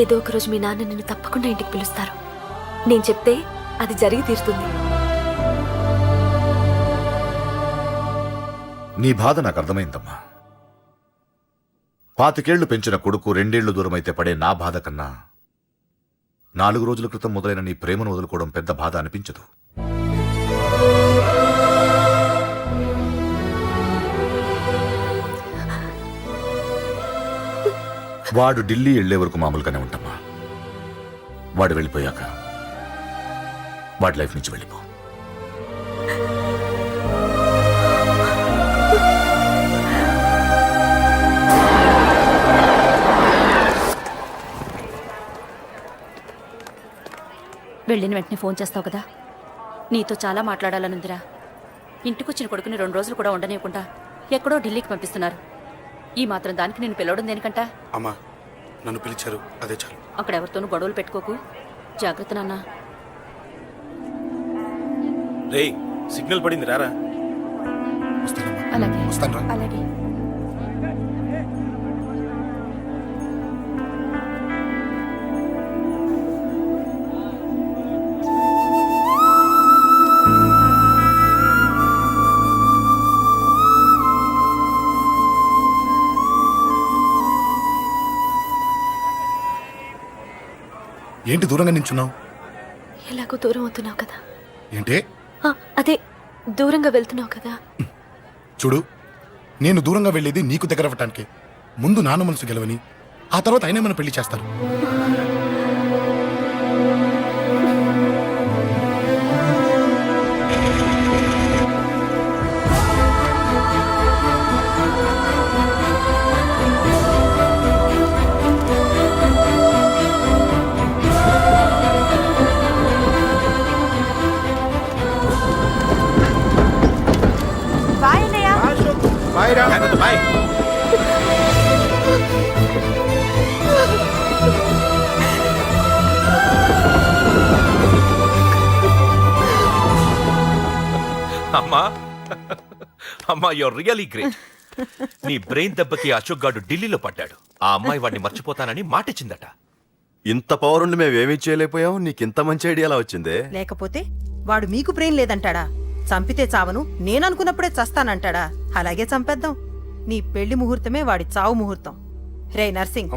Speaker 3: ఏదో ఒక రోజు మీ నాన్న నిన్ను తప్పకుండా ఇంటికి పిలుస్తారు. నేను చెప్తే అది జరిగి తీరుతుంది.
Speaker 8: నీ బాధ నాకు అర్థమైందమ్మా. 25 పెంచిన కొడుకు 2 ఏళ్లు దూరమైతే పడే నా బాధ కన్నా 4 రోజుల క్రితం మొదలైన నీ ప్రేమను వదులుకోవడం పెద్ద బాధ అనిపించదు. వాడు ఢిల్లీ వెళ్లే వరకు మామూలుగానే ఉంటామా. వాడు వెళ్ళిపోయాక వాడి లైఫ్ నుంచి వెళ్ళిపో.
Speaker 3: వెళ్ళిన వెంటనే ఫోన్ చేస్తావు కదా. నీతో చాలా మాట్లాడాలనుందిరా. ఇంటికొచ్చిన కొడుకుని 2 రోజులు కూడా ఉండనివ్వకుండా ఎక్కడో ఢిల్లీకి పంపిస్తున్నారు. ఈ మాత్రం దానికి నేను పిలవడం దేనికంట?
Speaker 2: అమ్మా, నన్ను పిలిచారు, అదే చాలు.
Speaker 3: అక్కడ ఎవరితోనూ గొడవలు పెట్టుకోకు. జాగ్రత్త నాన్న.
Speaker 11: రేయ్, సిగ్నల్ పడింది, రారా.
Speaker 3: అలాగే
Speaker 2: వస్తాను రా.
Speaker 3: అలాగే.
Speaker 2: ఏంటి దూరంగా నించున్నావు?
Speaker 3: ఎలాగో దూరం అవుతున్నావు కదా.
Speaker 2: ఏంటి?
Speaker 3: అదే దూరంగా వెళ్తున్నావు కదా.
Speaker 2: చూడు, నేను దూరంగా వెళ్ళేది నీకు దగ్గర అవ్వటానికి. ముందు నాన్న మనసు గెలవని, ఆ తర్వాత అయినా మన పెళ్లి చేస్తారు.
Speaker 6: బాయ్ అన్నయ్య.
Speaker 13: బాయ్ రా బాయ్.
Speaker 12: అమ్మా అమ్మా యువర్ రియలీ గ్రేట్. నీ బ్రెయిన్ దెబ్బకి అశోక్ గాడు ఢిల్లీలో పడ్డాడు. ఆ అమ్మాయి వాడిని మర్చిపోతానని మాటిచ్చిందట.
Speaker 14: ఇంత పవర్ ఉండి మేమేమీ చేయలేకపోయాం, నీకింత మంచి ఐడియా ఎలా వచ్చిందే?
Speaker 6: లేకపోతే వాడు మీకు బ్రెయిన్ లేదంటాడా? చంపితే చావను, నేననుకున్నప్పుడే చస్తానంటాడా? అలాగే చంపేద్దాం. నీ పెళ్లి ముహూర్తమే వాడి చావు ముహూర్తం. రే నర్సింగ్,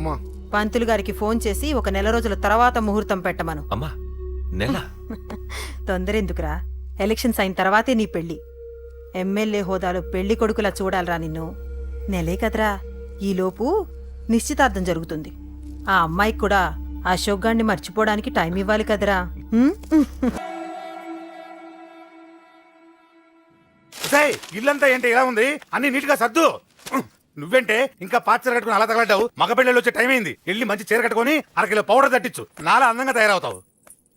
Speaker 6: పంతులు గారికి ఫోన్ చేసి 1 నెల రోజుల తర్వాత ముహూర్తం పెట్టమను.
Speaker 12: అమ్మా నెల?
Speaker 6: తొందరెందుకురా, ఎలక్షన్స్ అయిన తర్వాతే నీ పెళ్లి. ఎమ్మెల్యే హోదాలో పెళ్లి కొడుకులా చూడాలరా నిన్ను. నెలే కదరా, ఈలోపు నిశ్చితార్థం జరుగుతుంది. ఆ అమ్మాయికి కూడా అశోక్ గాన్ని మర్చిపోవడానికి టైం ఇవ్వాలి కదరా.
Speaker 2: ఇల్లంతా ఏంటి ఇలా ఉంది? అన్ని నీట్ గా సర్దు. నువ్వేంటే ఇంకా పాత చీర కట్టుకుని అలా తగలడ్డావు? మగ పెళ్ళిళ్ళు వచ్చే టైం అయింది. వెళ్ళి మంచి చీర కట్టుకుని 1 కిలో పౌడర్ తట్టించు. నాలా అందంగా తయారవుతావు.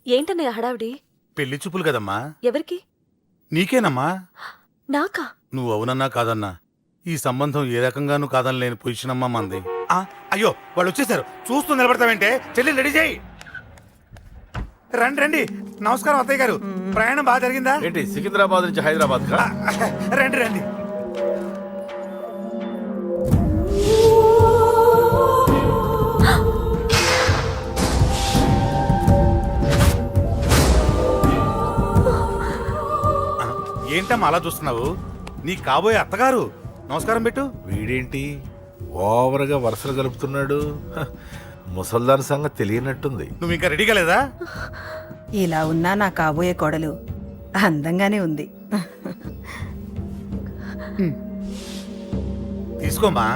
Speaker 3: ఏంటన్నయ్య హడావిడి?
Speaker 2: పెళ్లి చూపులు కదమ్మా.
Speaker 3: ఎవరికి?
Speaker 2: నీకేనమ్మా.
Speaker 3: నాకా?
Speaker 2: నువ్వు అవునన్నా కాదన్నా, ఈ సంబంధం ఏ రకంగానూ కాదని లేని పొజిషన్ అమ్మా మంది. అయ్యో వాళ్ళు వచ్చేసారు, చూస్తూ నిలబడతావేంటే? చెల్లి రెడీ చేయి. రండి రండి. నమస్కారం అత్తయ్య గారు, ప్రయాణం బాగా జరిగిందా?
Speaker 11: ఏంటి సికింద్రాబాద్ నుంచి హైదరాబాద్ కా?
Speaker 2: రండి రండి. ఏంటమ్మా అలా చూస్తున్నావు? నీ కాబోయే అత్తగారు. నమస్కారం పెట్టు.
Speaker 11: వీడేంటి ఓవర్గా వరుసలు కలుపుతున్నాడు? ముసల్దాన్ సంగతి తెలియనట్టుంది.
Speaker 2: నువ్వు ఇంకా రెడీ కాలేదా?
Speaker 6: ఇలా ఉన్నా నా కాబోయే కోడలు అందంగానే ఉంది.
Speaker 2: తీసుకోమ్మా,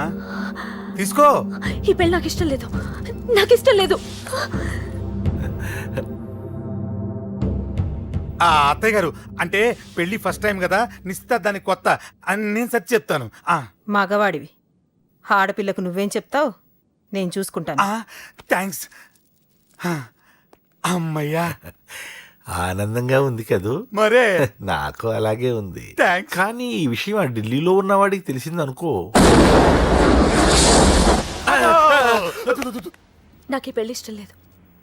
Speaker 2: తీసుకో.
Speaker 3: ఈ పెళ్లి నాకు ఇష్టం లేదు, నాకు ఇష్టం లేదు.
Speaker 2: అత్తయ్య గారు, అంటే పెళ్లి ఫస్ట్ టైం కదా, నిశ్చితార్థానికి కొత్త అని నేను సరి చెప్తాను.
Speaker 6: మగవాడివి, ఆడపిల్లకు నువ్వేం చెప్తావు? నేను చూసుకుంటాను.
Speaker 2: థ్యాంక్స్. అమ్మయ్యా,
Speaker 11: ఆనందంగా ఉంది కదూ?
Speaker 2: మరే
Speaker 11: నాకు అలాగే ఉంది.
Speaker 2: థ్యాంక్స్.
Speaker 11: కానీ ఈ విషయం ఆ ఢిల్లీలో ఉన్నవాడికి తెలిసింది అనుకో.
Speaker 3: నాకు ఈ పెళ్లి ఇష్టం లేదు.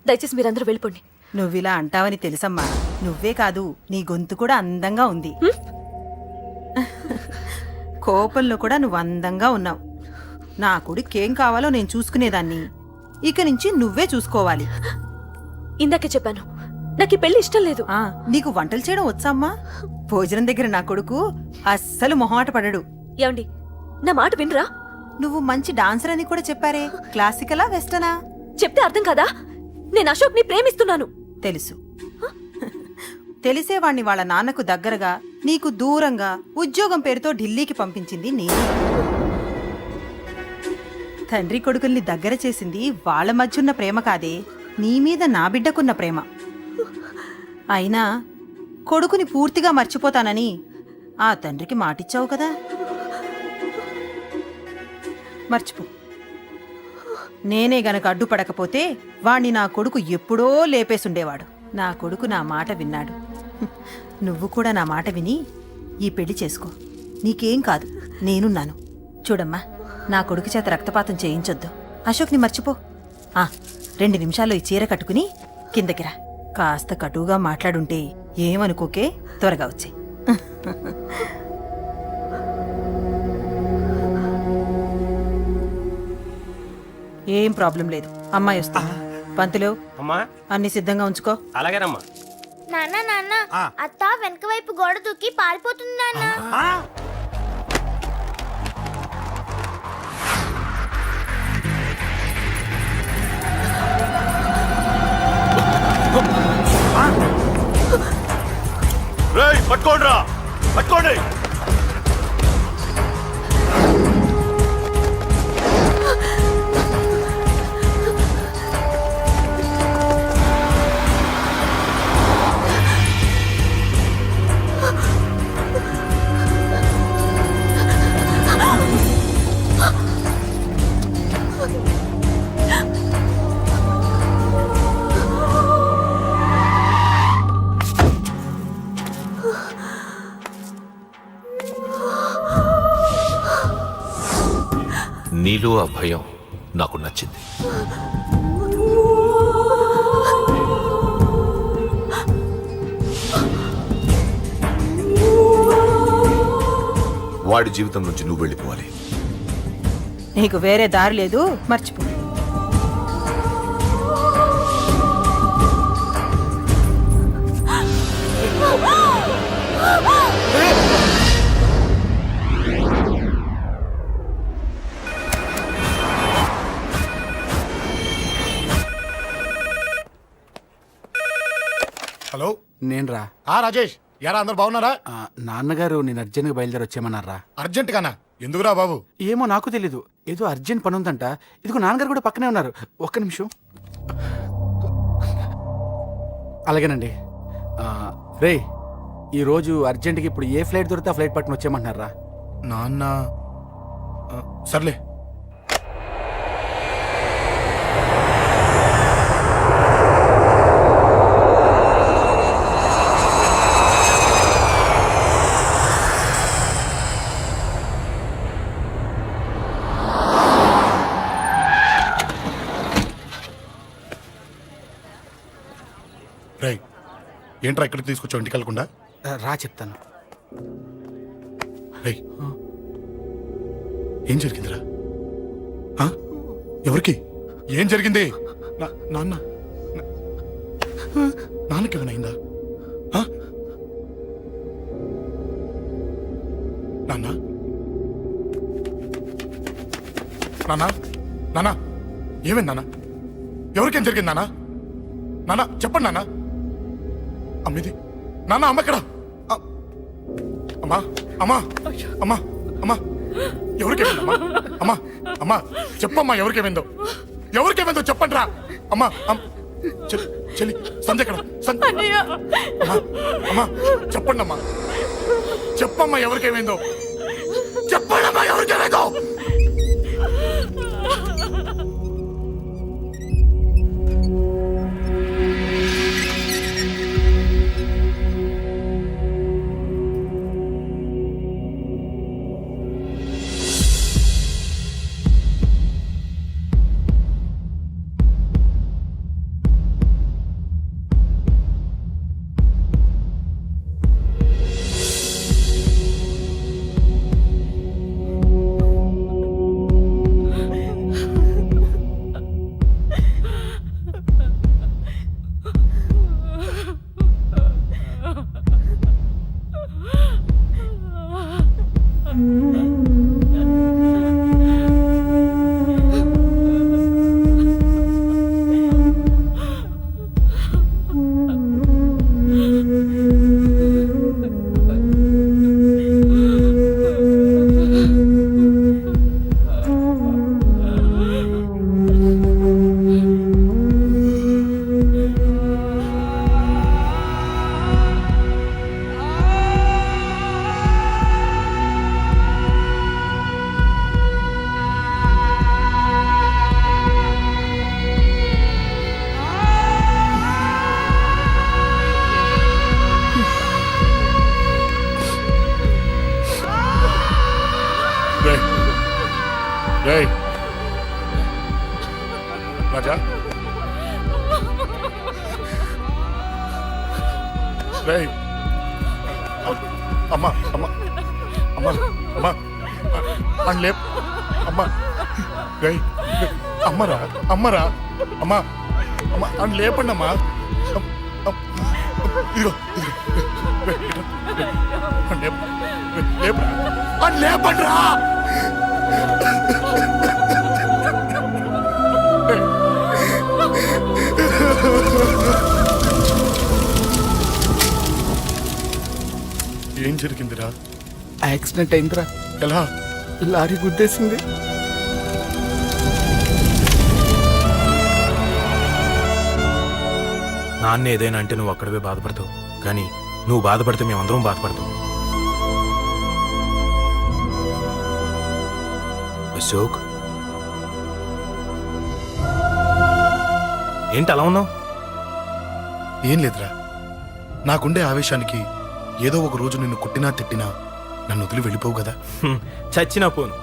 Speaker 3: దయచేసి మీరందరూ వెళ్ళిపోండి.
Speaker 6: నువ్విలా అంటావని తెలుసమ్మా. నువ్వే కాదు, నీ గొంతు కూడా అందంగా ఉంది. కోపంలో కూడా నువ్వు అందంగా ఉన్నావు. నా కొడుకేం కావాలో నేను చూసుకునేదాన్ని. ఇక నుంచి నువ్వే చూసుకోవాలి.
Speaker 3: ఇందాకే చెప్పాను, నాకు ఈ పెళ్లి ఇష్టం లేదు.
Speaker 6: నీకు వంటలు చేయడం వచ్చామ్మా? భోజనం దగ్గర నా కొడుకు అస్సలు మొహమాట పడడు.
Speaker 3: ఏమండి, నా మాట వినరా?
Speaker 6: నువ్వు మంచి డాన్సర్ అని కూడా చెప్పారే. క్లాసికలా వెస్టర్నా?
Speaker 3: చెప్తే అర్థం కాదా? నేను అశోక్ ని ప్రేమిస్తున్నాను.
Speaker 6: తెలుసు. తెలిసేవాణ్ణి వాళ్ళ నాన్నకు దగ్గరగా, నీకు దూరంగా ఉద్యోగం పేరుతో ఢిల్లీకి పంపించింది నేనే. తండ్రి కొడుకుల్ని దగ్గర చేసింది వాళ్ళ మధ్యున్న ప్రేమ కాదే, నీ మీద నా బిడ్డకున్న ప్రేమ. అయినా కొడుకుని పూర్తిగా మర్చిపోతానని ఆ తండ్రికి మాటిచ్చావు కదా. మర్చిపో. నేనే గనక అడ్డుపడకపోతే వాణ్ణి నా కొడుకు ఎప్పుడో లేపేసుండేవాడు. నా కొడుకు నా మాట విన్నాడు. నువ్వు కూడా నా మాట విని ఈ పెళ్లి చేసుకో. నీకేం కాదు, నేనున్నాను. చూడమ్మా, నా కొడుకు చేత రక్తపాతం చేయించొద్దు. అశోక్ని మర్చిపో. 2 నిమిషాల్లో ఈ చీర కట్టుకుని కిందకిరా. కాస్త కటువుగా మాట్లాడుంటే ఏమనుకోకే, త్వరగా వచ్చే. ఏం ప్రాబ్లం లేదు, అమ్మాయి వస్తా. పంతులు, అన్ని సిద్ధంగా ఉంచుకో.
Speaker 7: అలాగేనమ్మా.
Speaker 4: నాన్న నాన్న, అత్త వెనక వైపు గోడ దూకి పారిపోతుంది నాన్న.
Speaker 11: రేయ్ పట్టుకోండిరా, పట్టుకోండి.
Speaker 12: నీలో ఆ భయం నాకు నచ్చింది.
Speaker 8: వాడి జీవితం నుంచి నువ్వు వెళ్ళిపోవాలి.
Speaker 6: నీకు వేరే దారి లేదు, మర్చిపో.
Speaker 2: హలో,
Speaker 7: నేను రా.
Speaker 2: రాజేష్, యారా అందరు బాగున్నారా?
Speaker 7: నాన్నగారు నేను అర్జెంట్గా బయలుదేరి వచ్చేయమన్నారా?
Speaker 2: అర్జెంట్ గానా? ఎందుకురా బాబు?
Speaker 7: ఏమో నాకు తెలీదు, ఏదో అర్జెంట్ పని ఉందంట. ఇదిగో నాన్నగారు కూడా పక్కనే ఉన్నారు. ఒక్క నిమిషం. అలాగేనండి. రే, ఈరోజు అర్జెంట్కి ఇప్పుడు ఏ ఫ్లైట్ దొరికితే ఆ ఫ్లైట్ పట్టుకుని వచ్చేయమంటున్నారా?
Speaker 2: నాన్న సర్లే. రై, ఏంట్రా ఇక్కడికి తీసుకొచ్చావు ఇంటికి వెళ్ళకుండా?
Speaker 7: రా చెప్తాను.
Speaker 2: రై, ఏం జరిగిందిరా? ఎవరికి ఏం జరిగింది? నాన్నకి ఏమైనా అయిందా? నాన్న నాన్న నాన్న ఏమైంది నాన్న? ఎవరికేం జరిగింది నాన్న? నాన్న చెప్పండి నాన్న. అమ్మిది నాన్న, అమ్మ ఎక్కడ? అమ్మా అమ్మా అమ్మా అమ్మా ఎవరికేమైందమ్మా? అమ్మా అమ్మా చెప్పమ్మా, ఎవరికేమైందో? ఎవరికేమైందో చెప్పండి రా. అమ్మా చెల్లి సంధ్య ఎక్కడ? అమ్మా చెప్పండి అమ్మా, చెప్పమ్మా ఎవరికేమైందో? చెప్పండి అమ్మా ఎవరికేమైందో? రాజా, అమ్మా అమ్మా అమ్మా అమ్మా అని లేప్ అమ్మా. అమ్మరా అమ్మరా అమ్మా అమ్మా అని లేపండి అమ్మా. ఇదిగో లేపరా అని లేపండి రా. ఏం జరిగిందిరా?
Speaker 7: యాక్సిడెంట్ అయిందిరా,
Speaker 2: ఎలా?
Speaker 7: లారీ గుద్దేసింది.
Speaker 13: నాన్న ఏదైనా అంటే నువ్వు అక్కడవే బాధపడతావు, కానీ నువ్వు బాధపడితే మేమందరం బాధపడతాం. అశోక్, ఏంటి అలా ఉన్నావు?
Speaker 2: ఏం లేదురా, నాకుండే ఆవేశానికి ఏదో ఒక రోజు నిన్ను కొట్టినా తిట్టినా నన్ను వదిలి వెళ్ళిపోవు కదా.
Speaker 13: చచ్చినా పోను,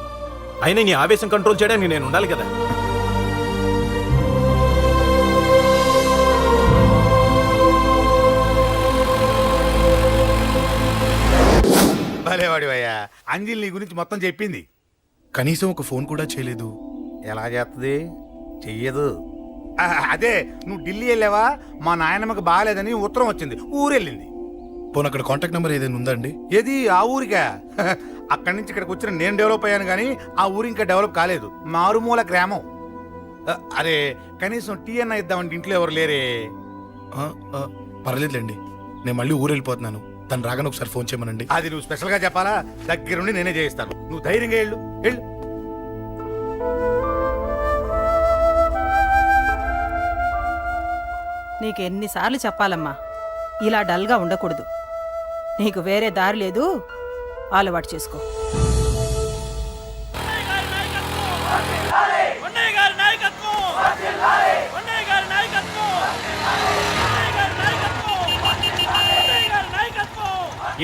Speaker 13: అయినా నీ ఆవేశం కంట్రోల్ చేయడానికి నేను ఉండాలి కదా.
Speaker 15: భలేవాడివయ్యా, అంజలి నీ గురించి మొత్తం చెప్పింది.
Speaker 2: కనీసం ఒక ఫోన్ కూడా చేయలేదు.
Speaker 15: ఎలా చేస్తుంది? చెయ్యదు. అదే నువ్వు ఢిల్లీ వెళ్ళావా, మా నాయనమ్మకి బాగాలేదని ఉత్తరం వచ్చింది, ఊరెళ్ళింది.
Speaker 2: పోనీ అక్కడ కాంటాక్ట్ నెంబర్ ఏదైనా ఉందా అండి?
Speaker 15: ఏది ఆ ఊరికా? అక్కడి నుంచి ఇక్కడికి వచ్చిన నేను డెవలప్ అయ్యాను కానీ ఆ ఊరు ఇంకా డెవలప్ కాలేదు, మారుమూల గ్రామం. అరే కనీసం టీ అన్న ఇద్దామంటే ఇంట్లో ఎవరు లేరే.
Speaker 2: పర్లేదులేండి, నేను మళ్ళీ ఊరు వెళ్ళిపోతున్నాను. తను రాగానే ఒకసారి ఫోన్ చేయమనండి.
Speaker 15: అది నువ్వు స్పెషల్ గా చెప్పాలా? దగ్గరుండి నేనే చేయిస్తాను, నువ్వు ధైర్యంగా వెళ్ళు వెళ్ళు.
Speaker 6: నీకు ఎన్నిసార్లు చెప్పాలమ్మా, ఇలా డల్గా ఉండకూడదు. నీకు వేరే దారి లేదు, అలవాటు చేసుకో.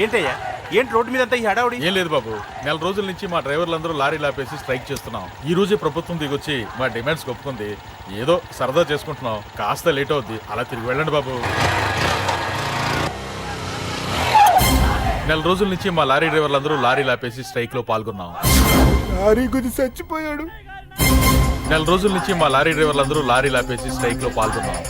Speaker 13: ఏంటయ్యా, ఏంటి రోడ్డు మీద అంతా ఈ హడావుడి?
Speaker 11: ఏం లేదు బాబు, నెల రోజుల నుంచి మా డ్రైవర్లందరూ లారీలు ఆపేసి స్ట్రైక్ చేస్తున్నాం. ఈ రోజే ప్రభుత్వం దిగొచ్చి మా డిమాండ్స్ ఒప్పుకుంది. ఏదో సరదా చేసుకుంటున్నాం, కాస్త లేట్ అవుద్ది, అలా తిరిగి వెళ్ళండి బాబు. నెల రోజుల నుంచి మా లారీ డ్రైవర్లందరూ లారీలు ఆపేసి స్ట్రైక్ లో పాల్గొన్నాం.
Speaker 7: లారీ గుద్ది చచ్చిపోయాడు.
Speaker 11: నెల రోజుల నుంచి మా లారీ డ్రైవర్లందరూ లారీలు ఆపేసి స్ట్రైక్ లో పాల్గొన్నాం.